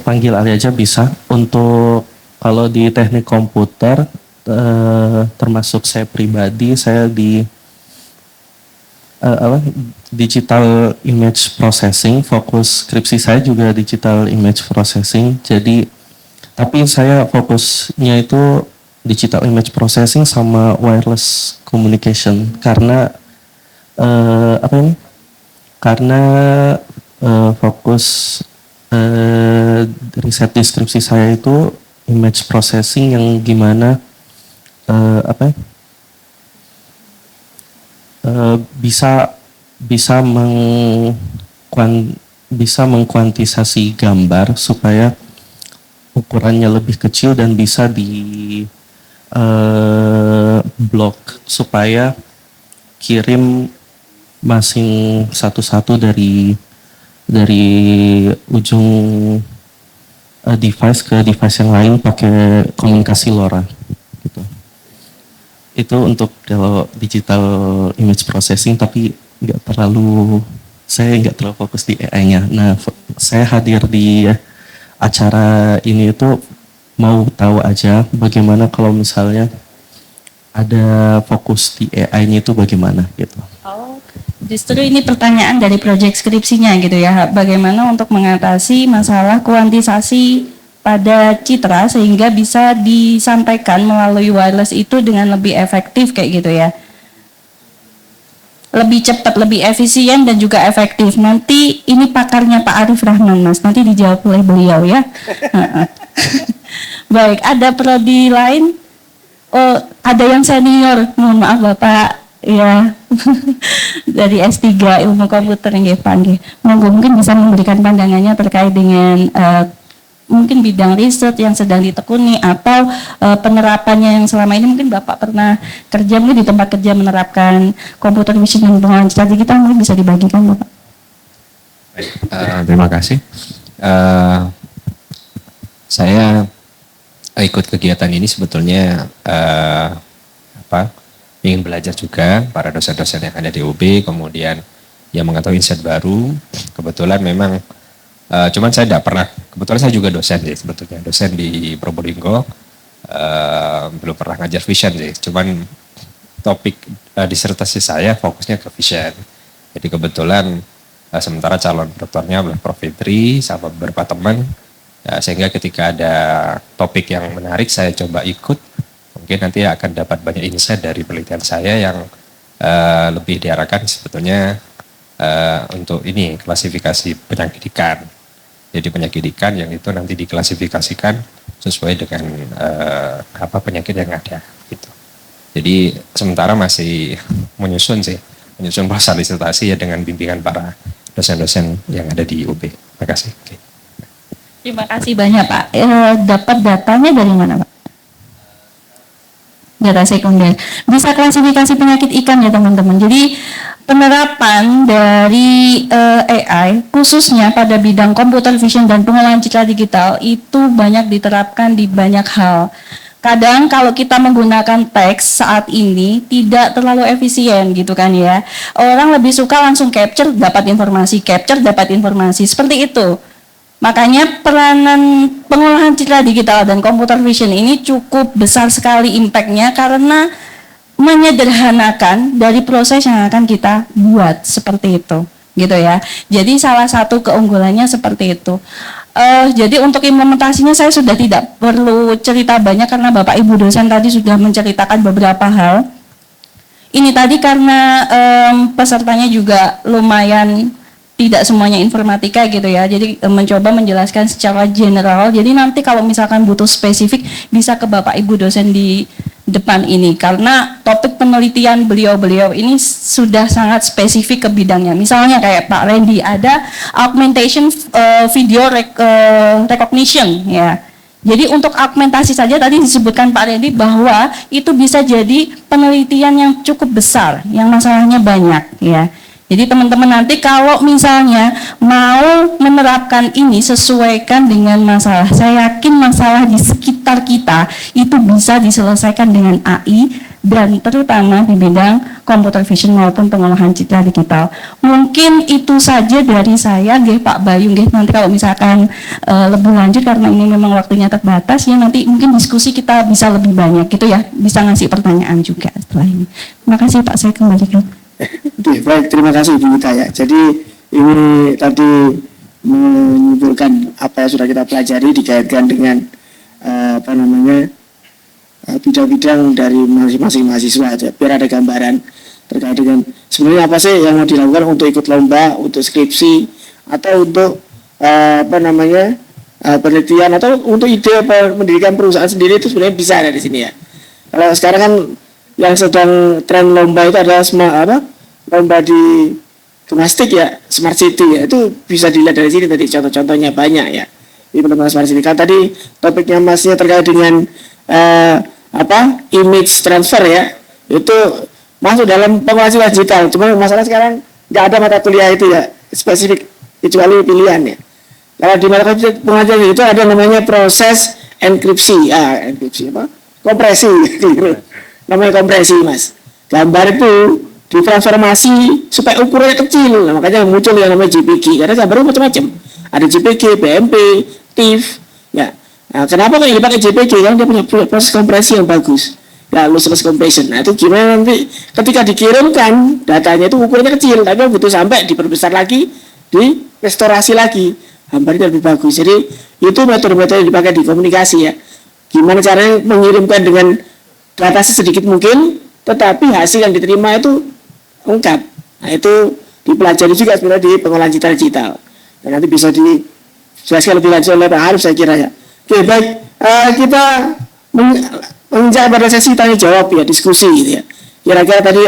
Panggil Ali aja bisa. Untuk kalau di teknik komputer, termasuk saya pribadi, saya di digital image processing. Fokus skripsi saya juga digital image processing. Jadi, tapi saya fokusnya itu digital image processing sama wireless communication karena fokus riset deskripsi saya itu image processing yang gimana bisa mengkuantisasi gambar supaya ukurannya lebih kecil dan bisa di blok supaya kirim masing satu-satu dari ujung device ke device yang lain pakai komunikasi LoRa gitu. Itu untuk kalau digital image processing, tapi saya nggak terlalu fokus di AI-nya. Nah, saya hadir di acara ini itu mau tahu aja bagaimana kalau misalnya ada fokus di AI-nya itu bagaimana gitu. Oh, justru ini pertanyaan dari proyek skripsinya gitu ya. Bagaimana untuk mengatasi masalah kuantisasi pada citra sehingga bisa disampaikan melalui wireless itu dengan lebih efektif kayak gitu ya. Lebih cepat, lebih efisien dan juga efektif. Nanti ini pakarnya Pak Arif Rahman, Mas. Nanti dijawab oleh beliau ya. Baik, ada prodi lain? Oh, ada yang senior. Mohon maaf Bapak. Ya, dari S3 Ilmu Komputer yang panggil. Mungkin bisa memberikan pandangannya terkait dengan mungkin bidang riset yang sedang ditekuni atau penerapannya yang selama ini mungkin Bapak pernah kerja mungkin di tempat kerja menerapkan computer vision dan pengembangan strategi kita mungkin bisa dibagikan Bapak. Terima kasih. Saya ikut kegiatan ini sebetulnya ingin belajar juga para dosen-dosen yang ada di UB, kemudian yang mengetahui insight baru. Kebetulan memang cuman saya tidak pernah, kebetulan saya juga dosen sih sebetulnya, dosen di Probolinggo, belum pernah ngajar vision sih, cuman topik disertasi saya fokusnya ke vision. Jadi kebetulan sementara calon doktornya adalah Prof. Fitri sama beberapa teman, sehingga ketika ada topik yang menarik saya coba ikut, mungkin nanti akan dapat banyak insight dari penelitian saya yang lebih diarahkan sebetulnya untuk ini klasifikasi penyakitikan. jadi penyakit ikan yang itu nanti diklasifikasikan sesuai dengan apa penyakit yang ada gitu. Jadi sementara masih menyusun proses lisensi ya dengan bimbingan para dosen-dosen yang ada di UB. Terima kasih. Oke. Terima kasih banyak Pak. Dapat datanya dari mana Pak? Data sekunder. Bisa klasifikasi penyakit ikan ya teman-teman. Jadi penerapan dari AI khususnya pada bidang computer vision dan pengolahan citra digital itu banyak diterapkan di banyak hal. Kadang kalau kita menggunakan teks saat ini tidak terlalu efisien gitu kan ya. Orang lebih suka langsung capture dapat informasi, seperti itu. Makanya peranan pengolahan citra digital dan computer vision ini cukup besar sekali impact-nya karena menyederhanakan dari proses yang akan kita buat seperti itu, gitu ya. Jadi salah satu keunggulannya seperti itu. Jadi untuk implementasinya saya sudah tidak perlu cerita banyak karena Bapak Ibu dosen tadi sudah menceritakan beberapa hal. Ini tadi karena pesertanya juga lumayan tidak semuanya informatika gitu ya, jadi mencoba menjelaskan secara general. Jadi nanti kalau misalkan butuh spesifik bisa ke Bapak Ibu dosen di depan ini, karena topik penelitian beliau-beliau ini sudah sangat spesifik ke bidangnya. Misalnya kayak Pak Randy ada augmentation video recognition ya. Jadi untuk augmentasi saja tadi disebutkan Pak Randy bahwa itu bisa jadi penelitian yang cukup besar, yang masalahnya banyak ya. Jadi teman-teman nanti kalau misalnya mau menerapkan ini sesuaikan dengan masalah. Saya yakin masalah di sekitar kita itu bisa diselesaikan dengan AI dan terutama di bidang computer vision maupun pengolahan citra digital. Mungkin itu saja dari saya, nggih Pak Bayu, nggih nanti kalau misalkan lebih lanjut karena ini memang waktunya terbatas ya, nanti mungkin diskusi kita bisa lebih banyak gitu ya, bisa ngasih pertanyaan juga setelah ini. Terima kasih Pak, saya kembalikan. Oke, baik, terima kasih Ibu Gita ya. Jadi ini tadi menyimpulkan apa yang sudah kita pelajari dikaitkan dengan bidang-bidang dari masing-masing mahasiswa aja, biar ada gambaran terkait dengan sebenarnya apa sih yang mau dilakukan untuk ikut lomba, untuk skripsi atau untuk penelitian atau untuk ide mendirikan perusahaan sendiri, itu sebenarnya bisa ada di sini ya. Kalau sekarang kan yang sedang tren lomba itu adalah lomba di domestik ya, smart city ya, itu bisa dilihat dari sini tadi contoh-contohnya banyak ya. Ini teman-teman smart city kan tadi topiknya masnya terkait dengan image transfer ya, itu masuk dalam pengolahan digital. Cuma masalah sekarang nggak ada mata kuliah itu ya spesifik kecuali pilihan ya. Kalau di mata pengolahan itu ada namanya proses enkripsi, kompresi namanya kompresi mas. Gambar itu ditransformasi supaya ukurannya kecil, makanya muncul yang namanya JPG. Karena gambarnya macam-macam, ada JPG, BMP, TIFF ya. Nah, kenapa kok ini pakai JPG? Karena dia punya proses kompresi yang bagus ya, lossless compression. Nah itu gimana nanti ketika dikirimkan datanya itu ukurannya kecil, tapi butuh sampai diperbesar lagi, direstorasi lagi, gambarnya lebih bagus. Jadi itu metode-metode yang dipakai di komunikasi ya, gimana caranya mengirimkan dengan data sedikit mungkin, tetapi hasil yang diterima itu lengkap. Nah itu dipelajari juga sebenarnya di pengolahan citra digital. Dan nanti bisa dijelaskan lebih lanjut oleh Pak Arif saya kira ya. Oke baik, kita menginjak pada sesi tanya jawab ya, diskusi gitu ya. Kira-kira tadi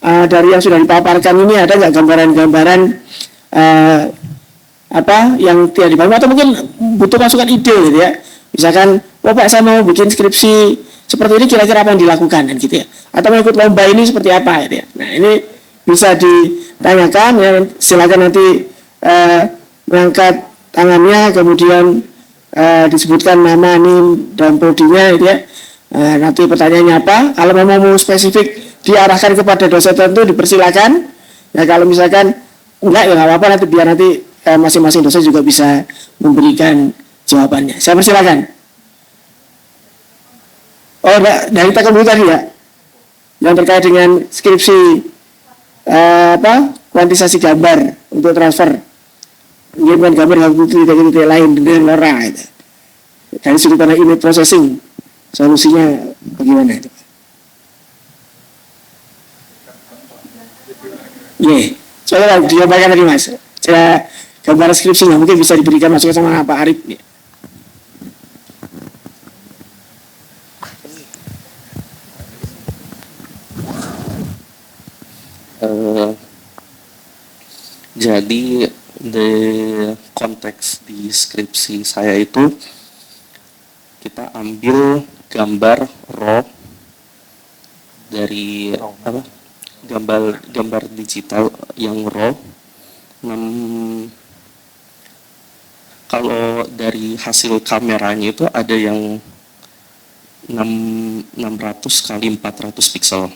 dari yang sudah dipaparkan ini ada nggak gambaran-gambaran yang tidak dipahami atau mungkin butuh masukan ide gitu ya. Misalkan, Pak saya mau bikin skripsi seperti ini, kira-kira apa yang dilakukan dan gitu ya, atau mau ikut lomba ini seperti apa gitu ya. Nah ini bisa ditanyakan ya, silakan nanti mengangkat tangannya, kemudian disebutkan nama, NIM dan prodinya gitu ya. Nanti pertanyaannya apa, kalau mau spesifik diarahkan kepada dosen tertentu dipersilakan ya, kalau misalkan enggak ya nggak apa-apa, nanti biar nanti masing-masing dosen juga bisa memberikan jawabannya. Saya persilakan. Oh, dari Tekon dulu tadi ya, yang terkait dengan skripsi kuantisasi gambar untuk transfer, mengirimkan gambar ke titik lain dengan LoRa itu. Dari sudut pandang image processing, solusinya bagaimana itu? Coba dijabarkan tadi mas. gambar skripsinya mungkin bisa diberikan masukan sama Pak Arif. Jadi konteks di skripsi saya itu kita ambil gambar raw dari apa? Gambar digital yang raw. Kalau dari hasil kameranya itu ada yang 600 kali 400 pixel.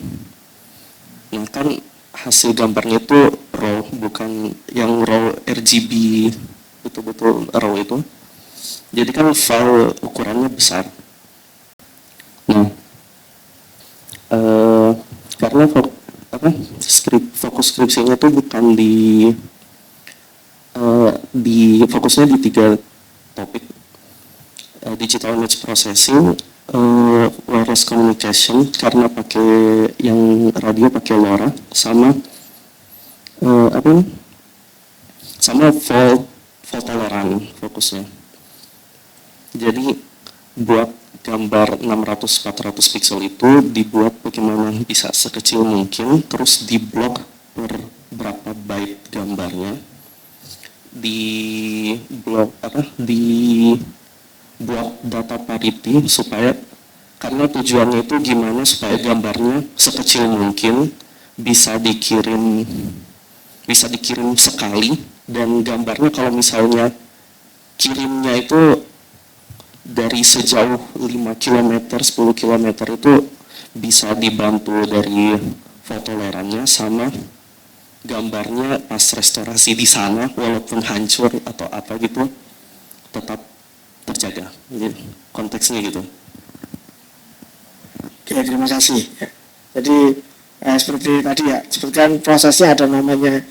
Nah kan hasil gambarnya itu raw, bukan yang raw RGB, betul-betul raw itu. Jadi kan file ukurannya besar. Nah, karena fokus skripsinya itu bukan fokusnya di 3 topik, digital image processing, wireless communication karena pakai yang radio pakai LoRa, sama sama fault tolerant fokusnya. Jadi buat gambar 600-400 pixel itu dibuat bagaimana bisa sekecil mungkin, terus diblok per berapa byte gambarnya, dibuat data parity supaya, karena tujuannya itu gimana supaya gambarnya sekecil mungkin bisa dikirim sekali, dan gambarnya kalau misalnya kirimnya itu dari sejauh 5 km, 10 km itu bisa dibantu dari fotolerannya, sama gambarnya pas restorasi di sana walaupun hancur atau apa gitu tetap terjaga. Jadi konteksnya gitu. Oke, terima kasih. Jadi seperti tadi ya, sebutkan prosesnya ada namanya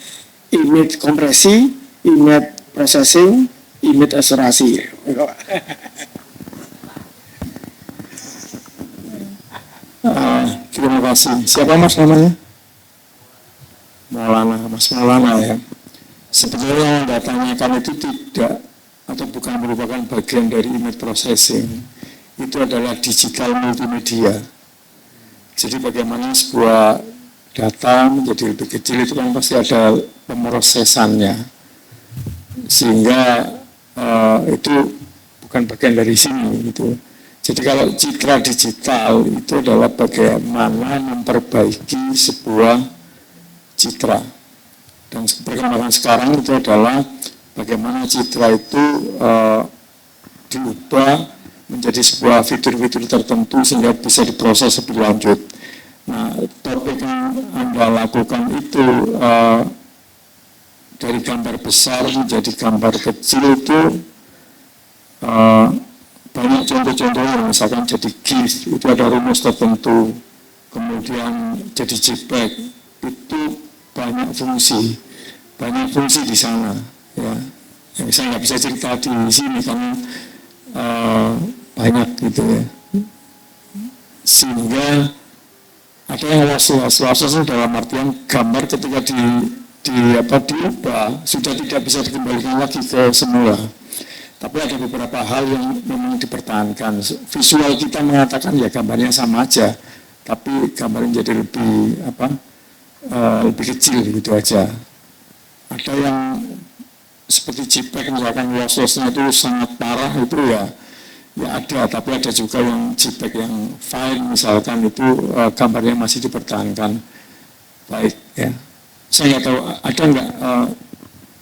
image kompresi, image processing, image restorasi. Terima kasih. Siapa Mas namanya? Mas Maulana ya. Sebetulnya yang Anda tanyakan itu tidak atau bukan merupakan bagian dari image processing. Itu adalah digital multimedia. Jadi bagaimana sebuah data menjadi lebih kecil itu kan pasti ada pemrosesannya. Sehingga itu bukan bagian dari sini gitu. Jadi kalau citra digital itu adalah bagaimana memperbaiki sebuah citra. Dan perkembangan sekarang itu adalah bagaimana citra itu diubah menjadi sebuah fitur-fitur tertentu sehingga bisa diproses lebih lanjut. Nah, topik yang Anda lakukan itu dari gambar besar menjadi gambar kecil itu banyak contoh-contohnya, misalkan jadi GIF itu ada rumus tertentu, kemudian jadi JPEG itu banyak fungsi di sana ya. Yang saya nggak bisa cerita di sini karena banyak gitu ya, sehingga ada yang lossless dalam artian gambar ketika diubah sudah tidak bisa dikembalikan lagi ke semula. Tapi ada beberapa hal yang memang dipertahankan. Visual kita mengatakan ya gambarnya sama aja, tapi gambarnya jadi lebih kecil gitu aja. Ada yang seperti JPEG misalkan lossless-nya itu sangat parah itu ya ada, tapi ada juga yang JPEG yang fine misalkan itu gambarnya masih dipertahankan baik ya. Saya nggak tahu ada nggak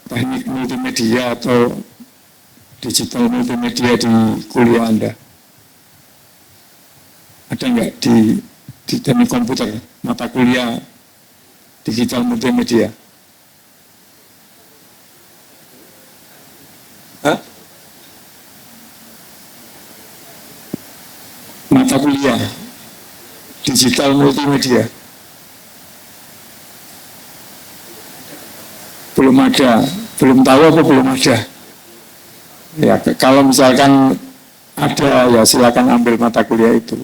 teknik multimedia atau digital multimedia di kuliah Anda? Ada nggak di teknik komputer, mata kuliah digital multimedia? Hah? Mata kuliah digital multimedia? Belum ada, belum tahu apa belum ada? Ya, kalau misalkan ada ya silakan ambil mata kuliah itu.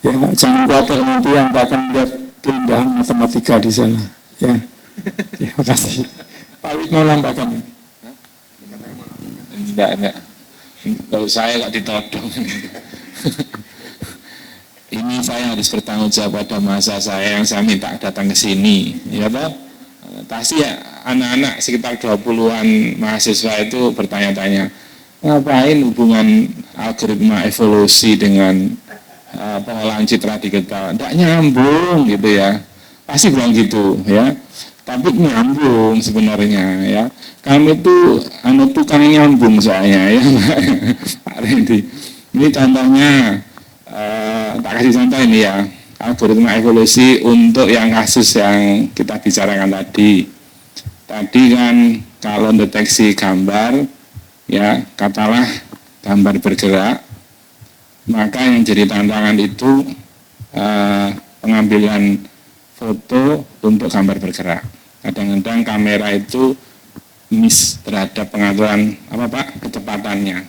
Ya, jangan khawatir nanti yang akan lihat keindahan matematika di sana. Ya, terima kasih. Pak Wid mau nambahkan. Enggak. Kalau saya kok ditodong. Ini saya harus bertanggung jawab pada masa saya yang saya minta datang ke sini, ya toh. Pasti ya anak-anak sekitar 20-an mahasiswa itu bertanya-tanya, ngapain hubungan algoritma evolusi dengan pengolahan citra digital? Tidak nyambung gitu ya. Pasti bilang gitu ya. Tapi nyambung sebenarnya ya. Kami itu tukang nyambung soalnya ya Pak Randy. Ini contohnya, tak kasih contoh ini ya, algoritma evolusi untuk yang kasus yang kita bicarakan tadi. Tadi kan kalau deteksi gambar, ya katalah gambar bergerak, maka yang jadi tantangan itu pengambilan foto untuk gambar bergerak. Kadang-kadang kamera itu miss terhadap pengaturan kecepatannya.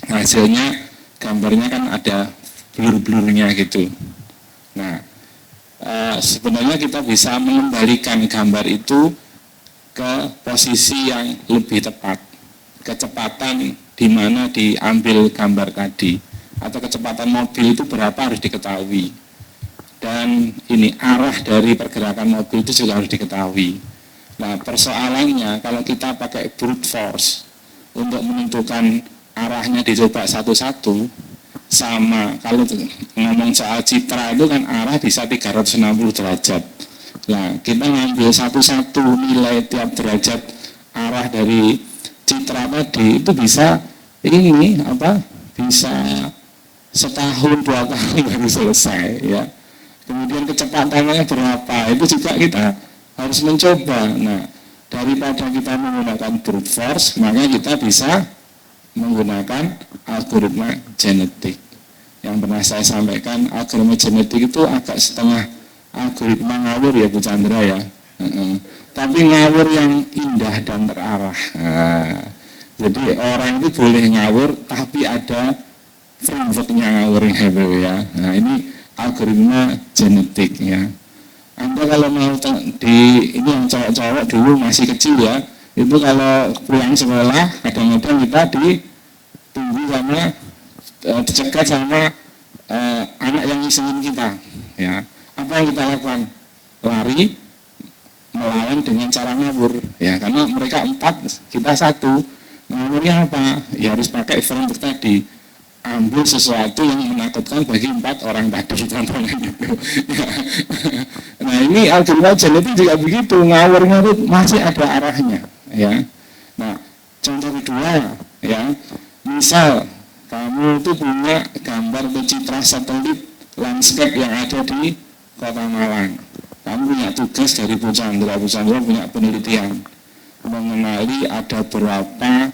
Hasilnya gambarnya kan ada blur-blurnya gitu. Nah, sebenarnya kita bisa mengembalikan gambar itu ke posisi yang lebih tepat, kecepatan di mana diambil gambar tadi, atau kecepatan mobil itu berapa harus diketahui, dan ini arah dari pergerakan mobil itu juga harus diketahui. Nah, persoalannya kalau kita pakai brute force untuk menentukan arahnya dicoba satu-satu, sama kalau ngomong soal citra itu kan arah bisa 360 derajat. Nah, kita ngambil satu-satu nilai tiap derajat arah dari citra tadi itu bisa bisa setahun 2 tahun baru selesai ya. Kemudian kecepatannya berapa itu juga kita harus mencoba. Nah, daripada kita menggunakan brute force, maka kita bisa menggunakan algoritma genetik. Yang pernah saya sampaikan, algoritma genetik itu agak setengah algoritma ngawur ya Bu Chandra ya. Tapi ngawur yang indah dan terarah. Jadi orang itu boleh ngawur tapi ada frameworknya ngawurnya itu ya. Nah, ini algoritma genetik ya. Anda kalau mau ini yang cowok-cowok dulu masih kecil ya, itu kalau pulang sekolah kadang-kadang kita ditunggu sama dicegat sama anak yang ngisengin kita ya. Apa yang kita lakukan? Lari melawan dengan cara ngawur ya, karena mereka 4 kita 1. Ngawurnya apa? Ya harus pakai framework tadi, ambil sesuatu yang menakutkan bagi 4 orang tadi, contohnya gitu ya. Nah, ini algoritma genetik juga begitu, ngawurnya itu masih ada arahnya ya. Nah, contoh kedua ya, misal kamu itu punya gambar atau citra satelit landscape yang ada di Kota Malang. Kamu punya tugas dari Bu Chandra punya penelitian mengenali ada berapa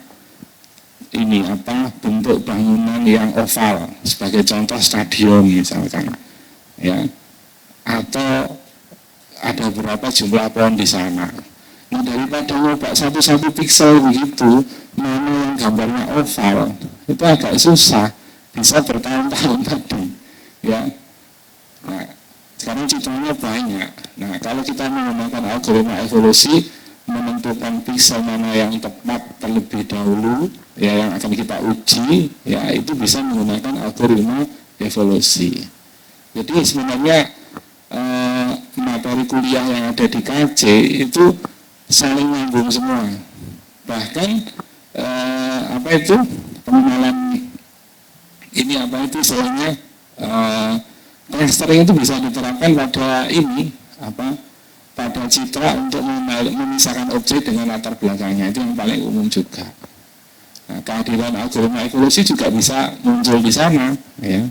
bentuk bangunan yang oval, sebagai contoh stadion misalkan ya, atau ada berapa jumlah pohon di sana. Nah, daripada nyoba satu-satu piksel begitu, mana yang gambarnya oval, itu agak susah, bisa bertahun-tahun tadi ya. Nah, sekarang citranya banyak. Nah, kalau kita menggunakan algoritma evolusi, menentukan piksel mana yang tepat terlebih dahulu ya, yang akan kita uji ya, itu bisa menggunakan algoritma evolusi. Jadi sebenarnya materi kuliah yang ada di KJ itu saling nyambung semua. Bahkan pengenalan ini istilahnya clustering itu bisa diterapkan pada pada citra untuk memisahkan objek dengan latar belakangnya, itu yang paling umum juga. Nah, kehadiran algoritma evolusi juga bisa muncul di sana ya.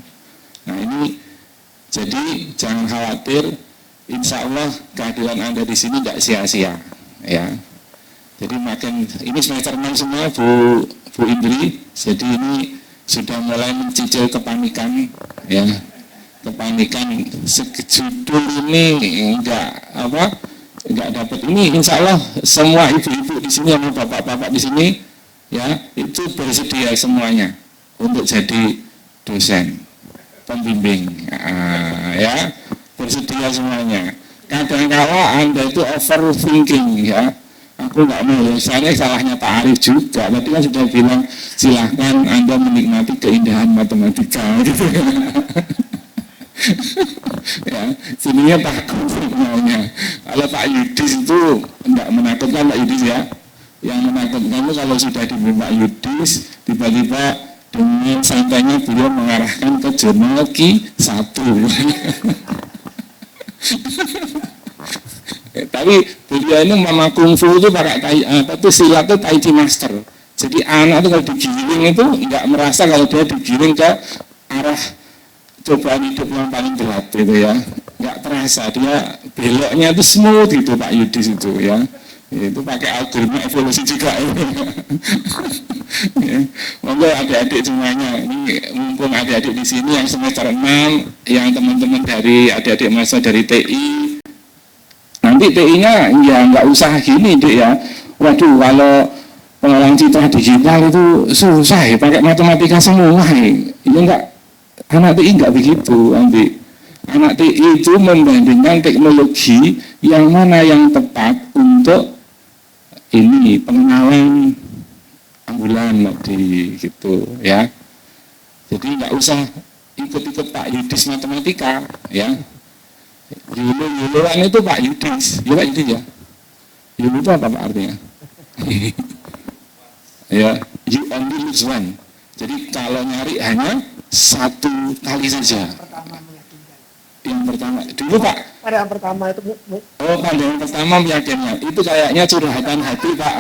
Nah, ini jadi jangan khawatir, insya Allah kehadiran Anda di sini tidak sia-sia ya. Jadi makin ini semester 6 semua Bu Indri, jadi ini sudah mulai mencicil kepanikan ya. Kepanikan judul ini enggak dapat ini, insya Allah semua ibu-ibu di sini sama bapak-bapak di sini ya itu bersedia semuanya untuk jadi dosen pembimbing ya, bersedia semuanya. Kadang-kala Anda itu overthinking ya, Aku nggak mau, misalnya salahnya Pak Arif juga. Tadi kan sudah bilang silahkan Anda menikmati keindahan matematika gitu. Ya, sininya takut sebenarnya. Kalau Pak Yudis itu enggak menakutkan Pak Yudis ya. Yang menakutkan itu kalau sudah dibimbing Pak Yudis, tiba-tiba dengan santainya beliau mengarahkan ke jurnal Q1. Tapi beliau ini mama kungfu itu pakai silat itu tai chi master. Jadi anak itu kalau digiring itu enggak merasa kalau dia digiring ke arah cobaan hidup yang paling berat gitu ya, nggak terasa dia beloknya itu smooth gitu Pak Yudis itu ya, itu pakai algoritma evolusi juga ya. Monggo adik-adik semuanya, ini mumpung adik-adik di sini yang semester 6, yang teman-teman dari adik-adik mahasiswa dari TI, nanti TI-nya ya nggak usah gini deh ya, waduh kalau pengolahan citra digital itu susah ya, pakai matematika semua ya enggak. Anak TI enggak begitu, nanti anak TI itu membandingkan teknologi yang mana yang tepat untuk ini pengenalan ambulan di gitu ya. Jadi enggak usah ikut-ikut Pak Yudis matematika ya. Yuluan itu Pak Yudis, ya Pak Yudis ya. Yulu itu apa Pak artinya? Ya, you only lose one. Jadi kalau nyari hanya satu kali saja. Yang pertama dulu Pak. Pada yang pertama itu. Oh, pandangan pertama meyakinkan. Itu kayaknya curhatan hati Pak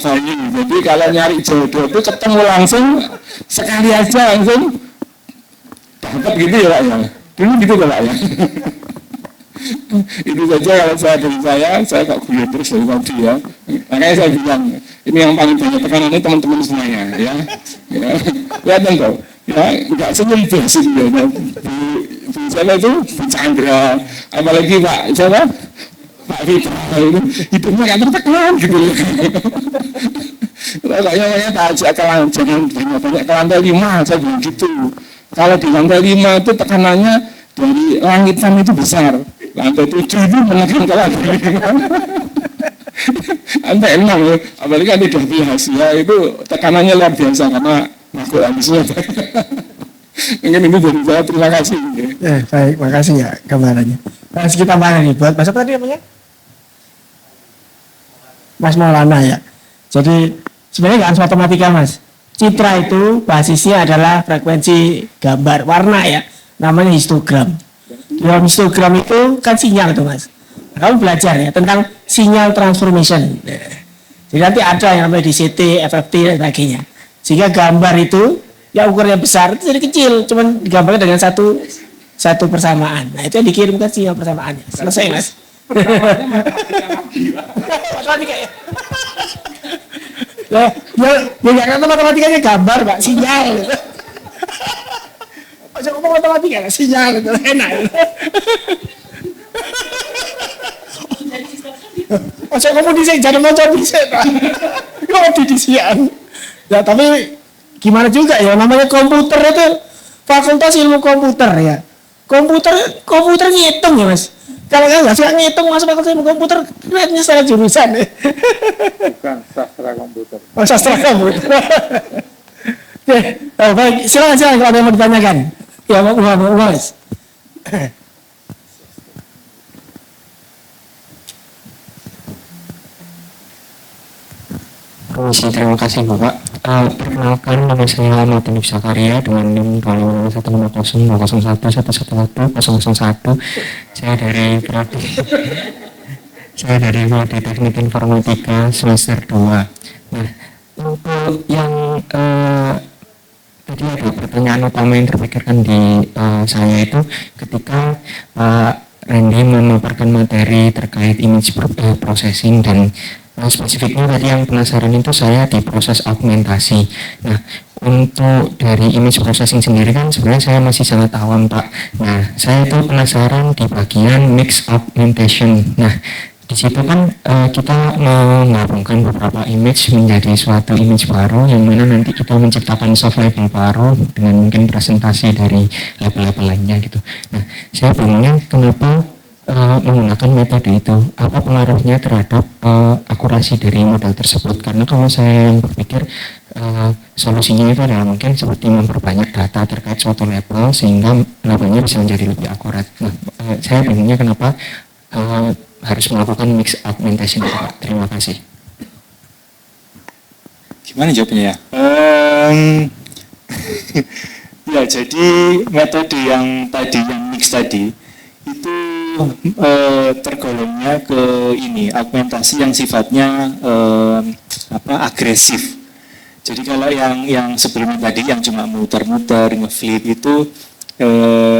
Bayu. Jadi kalau nyari jodoh itu ketemu langsung sekali aja langsung dapat gitu ya Pak ya. Dulu gitu ya Pak ya. Itu saja kalau saya kok guyon terus dari tadi ya. Makanya saya bilang ini yang paling banyak tekanan ini teman-teman semuanya ya. Ya, kelihatan kok. Ya, nggak senyum basic ya. Bu sana itu Bu Chandra, apalagi Pak siapa? Pak Fitra itu hidupnya nggak tertekan gitu loh. Kayaknya tak ajak ke lantai, jangan banyak-banyak ke lantai 5, saya bilang gitu. Kalau di lantai 5 itu tekanannya dari langitan itu besar. Lantai 7 itu menekan ke lantai 5. Lantai 6 ya, apalagi kan tidak biasa ya, itu tekanannya luar biasa karena makhluk halus. Mungkin ini dari saya, terima kasih. Baik, makasih ya gambarannya. Nah, kita mana nih buat Mas apa tadi namanya? Mas Maulana ya. Jadi sebenarnya nggak harus matematika Mas. Citra itu basisnya adalah frekuensi gambar warna ya, namanya histogram. Di dalam histogram itu kan sinyal tuh Mas. Nah, kamu belajar ya tentang sinyal transformation. Jadi nanti ada yang namanya DCT, FFT dan sebagainya. Sehingga gambar itu yang ukurannya besar itu jadi kecil, cuman digambarkan dengan satu persamaan. Nah itu yang dikirimkan sinyal persamaannya. Selesai Mas. Matematika ya. Ya nggak kata matematikanya gambar Pak, sinyal. Saya ngomong matematika sinyal itu enak. Saya ngomong di sini jangan macam di sini. Kok di sian. Ya tapi gimana juga ya namanya komputer itu fakultas ilmu komputer ya. Komputer ngitung ya Mas. Kalau nggak suka ngitung masuk fakultas ilmu komputer, beratnya salah jurusan ya. Bukan sastra komputer. Oh sastra komputer. Oke, baik silakan kalau ada yang mau ditanyakan. Ya mau Mas. Permisi, terima kasih Bapak. Perkenalkan nama saya Martin Sakaria dengan NIM 1500111111101. Saya dari Prodi Teknik Informatika semester 2. Nah, untuk yang tadi ada pertanyaan utama yang terpikirkan di saya itu ketika Randy memaparkan materi terkait image processing dan spesifiknya tadi yang penasaran itu saya di proses augmentasi. Nah, untuk dari image processing sendiri kan sebenarnya saya masih sangat awam Pak. Nah, saya itu penasaran di bagian mix augmentation. Nah, di situ kan kita menggabungkan beberapa image menjadi suatu image baru yang mana nanti kita menciptakan soft label baru dengan mungkin presentasi dari label-label lainnya gitu. Nah, saya bingungnya kenapa menggunakan metode itu, apa pengaruhnya terhadap akurasi dari model tersebut? Karena kalau saya yang berpikir solusinya itu adalah mungkin seperti memperbanyak data terkait suatu label sehingga labelnya bisa menjadi lebih akurat. Nah, saya bingungnya kenapa harus melakukan mix augmentation itu, Pak. Terima kasih. Gimana jawabnya ya? Ya, jadi metode yang tadi, yang mix tadi, itu tergolongnya ke ini, augmentasi yang sifatnya agresif. Jadi kalau yang sebelumnya tadi, yang cuma muter-muter, nge-flip itu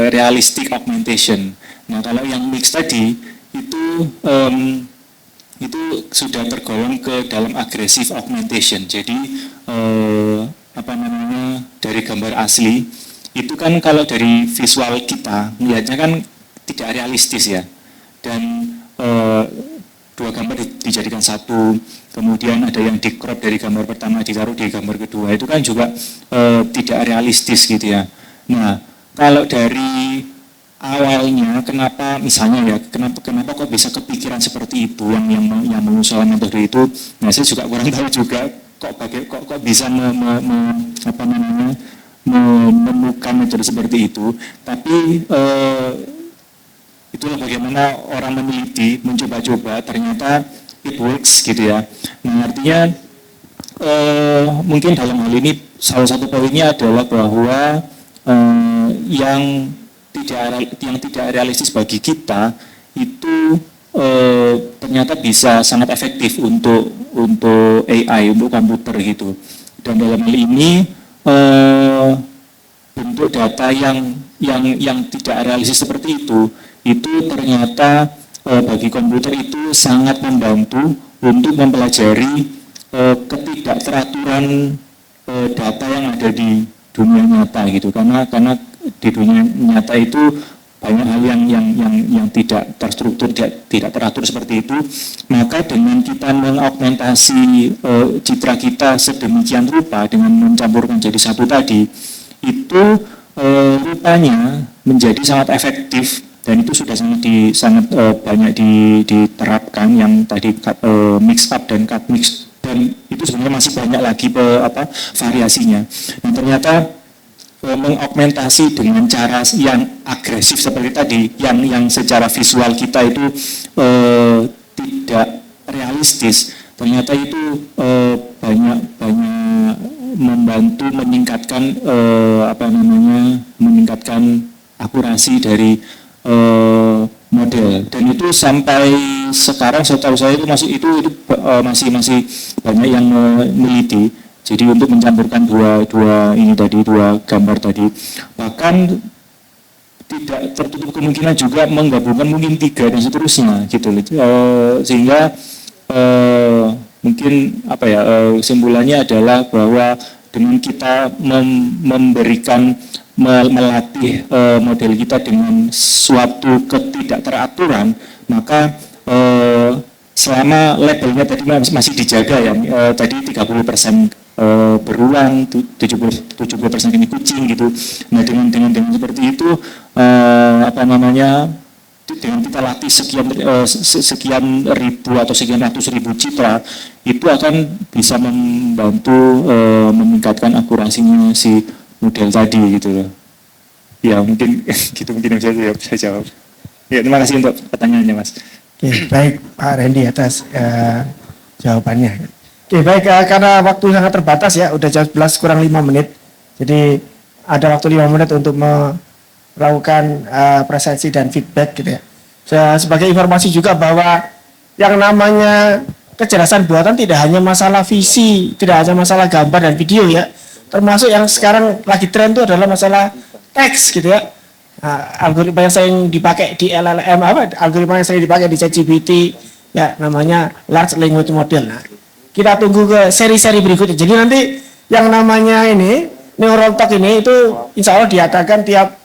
realistic augmentation. Nah, kalau yang mix tadi, itu sudah tergolong ke dalam agresif augmentation. Jadi dari gambar asli itu kan kalau dari visual kita melihatnya kan tidak realistis ya, dan dua gambar dijadikan satu, kemudian ada yang di crop dari gambar pertama ditaruh di gambar kedua, itu kan juga tidak realistis gitu ya. Nah, kalau dari awalnya kenapa misalnya ya, kenapa kok bisa kepikiran seperti itu yang mengusulkan metode itu? Nah, saya juga kurang tahu juga kok bisa menemukan metode seperti itu. Tapi itulah bagaimana orang meneliti, mencoba-coba, ternyata it works gitu ya. Nah, artinya mungkin dalam hal ini salah satu poinnya adalah bahwa yang tidak realistis bagi kita itu ternyata bisa sangat efektif untuk AI, untuk komputer gitu. Dan dalam hal ini bentuk data yang tidak realistis seperti itu ternyata bagi komputer itu sangat membantu untuk mempelajari ketidakteraturan data yang ada di dunia nyata gitu, karena di dunia nyata itu banyak hal yang tidak terstruktur, tidak teratur seperti itu. Maka dengan kita mengaugmentasi citra kita sedemikian rupa dengan mencampurkan jadi satu tadi, itu rupanya menjadi sangat efektif, dan itu sudah sangat banyak diterapkan yang tadi mix up dan cut mix, dan itu sebenarnya masih banyak lagi variasinya. Nah, ternyata mengaugmentasi dengan cara yang agresif seperti tadi, yang secara visual kita itu tidak realistis, ternyata itu banyak membantu meningkatkan meningkatkan akurasi dari model. Dan itu sampai sekarang setahu saya itu masih banyak yang meneliti. Jadi untuk mencampurkan dua gambar tadi, bahkan tidak tertutup kemungkinan juga menggabungkan mungkin 3 dan seterusnya gitu. Sehingga mungkin kesimpulannya adalah bahwa dengan kita memberikan melatih model kita dengan suatu ketidakteraturan, maka selama labelnya tadi masih dijaga ya, tadi 30% berulang, 70% ini kucing gitu. Nah, dengan seperti itu dengan kita latih sekian ribu atau sekian ratus ribu citra, itu akan bisa membantu meningkatkan akurasinya si model tadi gitu loh. Ya mungkin gitu, mungkin yang saya jawab. Ya, terima kasih untuk pertanyaannya, Mas. Oke, baik Pak Randy atas jawabannya. Oke, baik, karena waktu sangat terbatas ya, udah jam 11 kurang 5 menit. Jadi ada waktu 5 menit untuk melakukan presensi dan feedback gitu ya. Sebagai informasi juga bahwa yang namanya kecerdasan buatan tidak hanya masalah visi, tidak hanya masalah gambar dan video ya. Termasuk yang sekarang lagi tren itu adalah masalah teks gitu ya. Algoritma yang sering dipakai di LLM, algoritma yang sering dipakai di ChatGPT ya, namanya large language model. Nah, kita tunggu ke seri-seri berikutnya. Jadi nanti yang namanya ini Neural Talk ini itu insya Allah diadakan tiap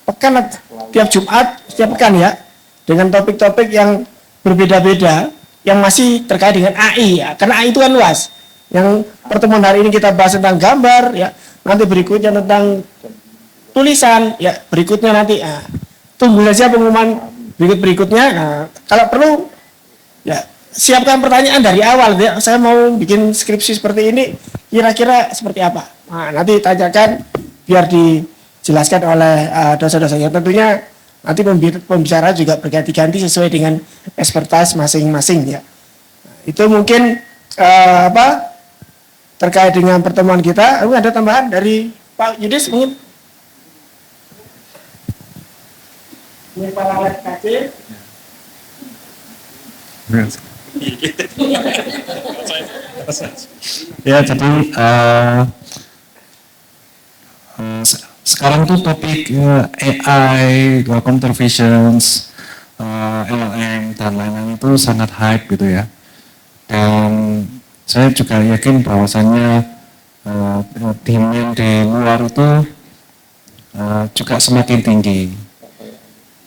pekan, tiap Jumat, setiap pekan ya, dengan topik-topik yang berbeda-beda yang masih terkait dengan AI ya. Karena AI itu kan luas. Yang pertemuan hari ini kita bahas tentang gambar ya, nanti berikutnya tentang tulisan ya, berikutnya nanti tunggu saja pengumuman berikutnya, kalau perlu ya siapkan pertanyaan dari awal ya. Saya mau bikin skripsi seperti ini, kira-kira seperti apa? Nah, nanti tanyakan biar dijelaskan oleh dosen-dosennya. Tentunya nanti pembicara juga berganti-ganti sesuai dengan expertise masing-masing ya. Itu mungkin terkait dengan pertemuan kita. Ada tambahan dari Pak Yudis mungkin? Ini para lab KC. Ya, jadi sekarang tuh topik AI, computer visions, LLM dan lain-lain itu sangat hype gitu ya. Dan saya juga yakin bahwasannya demand di luar itu juga semakin tinggi.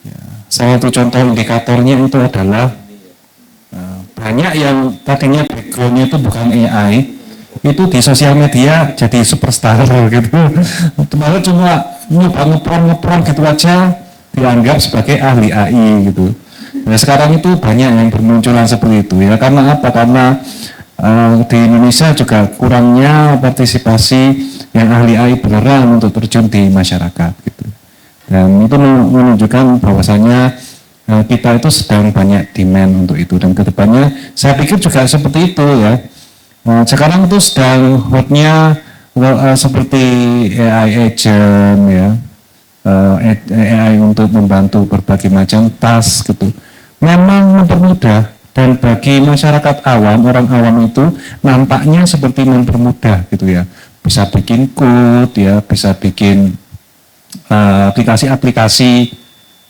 Ya, salah satu contoh indikatornya itu adalah banyak yang tadinya backgroundnya itu bukan AI, itu di sosial media jadi superstar gitu. Malah cuma ngepron gitu aja dianggap sebagai ahli AI gitu. Nah sekarang itu banyak yang bermunculan seperti itu ya. Karena apa? Karena di Indonesia juga kurangnya partisipasi yang ahli AI beneran untuk terjun di masyarakat gitu. Dan itu menunjukkan bahwasanya kita itu sedang banyak demand untuk itu, dan kedepannya saya pikir juga seperti itu ya. Sekarang itu sedang hotnya seperti AI agent ya, AI untuk membantu berbagai macam task gitu. Memang mempermudah, dan bagi masyarakat awam, orang awam itu nampaknya seperti mempermudah gitu ya. Bisa bikin code ya, bisa bikin aplikasi-aplikasi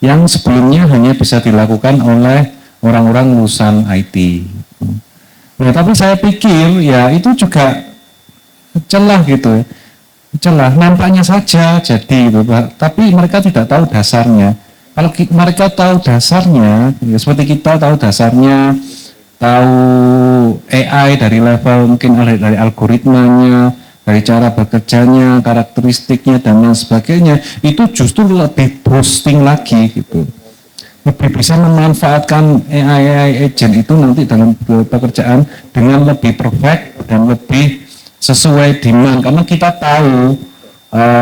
yang sebelumnya hanya bisa dilakukan oleh orang-orang lulusan IT. Nah, tapi saya pikir ya itu juga celah gitu, celah nampaknya saja jadi gitu, tapi mereka tidak tahu dasarnya. Kalau mereka tahu dasarnya, ya seperti kita tahu dasarnya, tahu AI dari level mungkin dari algoritmanya, dari cara bekerjanya, karakteristiknya dan lain sebagainya, itu justru lebih boosting lagi gitu. Lebih bisa memanfaatkan AI agent itu nanti dalam pekerjaan dengan lebih perfect dan lebih sesuai demand, karena kita tahu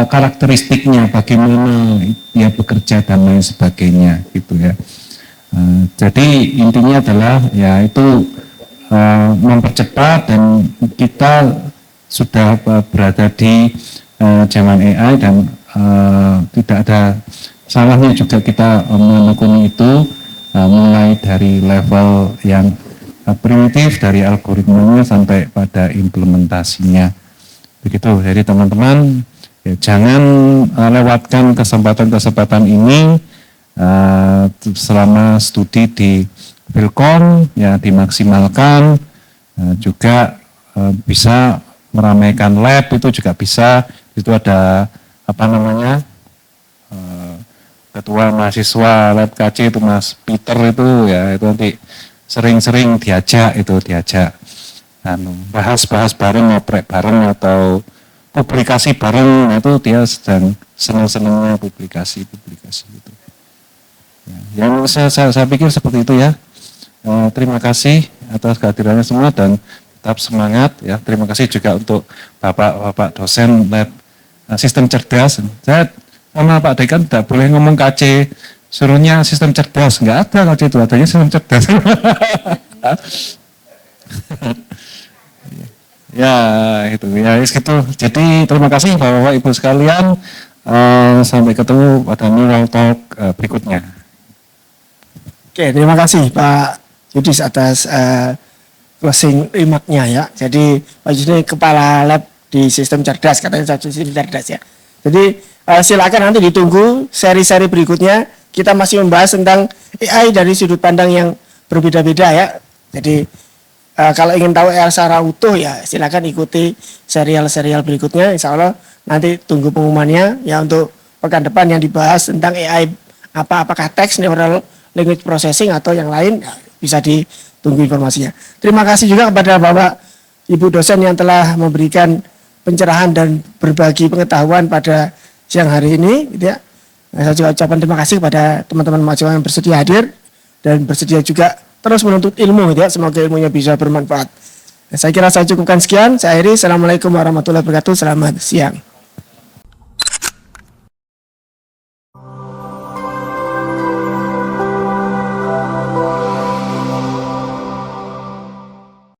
karakteristiknya, bagaimana dia bekerja dan lain sebagainya gitu ya. Jadi intinya adalah ya itu mempercepat, dan kita sudah berada di zaman AI, dan tidak ada salahnya juga kita menekuni itu mulai dari level yang primitif, dari algoritmanya sampai pada implementasinya. Begitu. Jadi teman-teman ya, jangan lewatkan kesempatan-kesempatan ini selama studi di Philcon ya, dimaksimalkan. Juga bisa meramaikan lab, itu juga bisa. Itu ada apa namanya, ketua mahasiswa lab KC itu Mas Peter itu ya, itu nanti sering-sering diajak bahas bareng, ngoprek bareng atau publikasi bareng. Itu dia sedang senang-senangnya publikasi itu ya, yang saya pikir seperti itu ya. Terima kasih atas kehadirannya semua, dan tetap semangat ya. Terima kasih juga untuk bapak dosen lab sistem cerdas. Saya sama Pak Dekan tidak boleh ngomong KC, suruhnya sistem cerdas, nggak ada KC itu, adanya sistem cerdas. Ya itu ya itu. Jadi terima kasih Bapak Ibu sekalian, sampai ketemu pada Neural Talk berikutnya. Oke, terima kasih Pak Yudis atas closing remark-nya ya. Jadi Pak Yudis ini kepala lab di sistem cerdas, katanya sistem cerdas ya. Jadi silakan nanti ditunggu seri-seri berikutnya. Kita masih membahas tentang AI dari sudut pandang yang berbeda-beda ya. Jadi kalau ingin tahu AI secara utuh ya silakan ikuti serial-serial berikutnya. Insya Allah nanti tunggu pengumumannya ya untuk pekan depan yang dibahas tentang AI apakah teks, neural language processing atau yang lain ya, bisa ditunggu informasinya. Terima kasih juga kepada Bapak Ibu dosen yang telah memberikan pencerahan dan berbagi pengetahuan pada siang hari ini gitu ya. Nah, saya juga ucapkan terima kasih kepada teman-teman mahasiswa yang bersedia hadir dan bersedia juga terus menuntut ilmu gitu ya. Semoga ilmunya bisa bermanfaat. Nah, saya kira saya cukupkan sekian. Saya akhiri. Assalamualaikum warahmatullahi wabarakatuh. Selamat siang.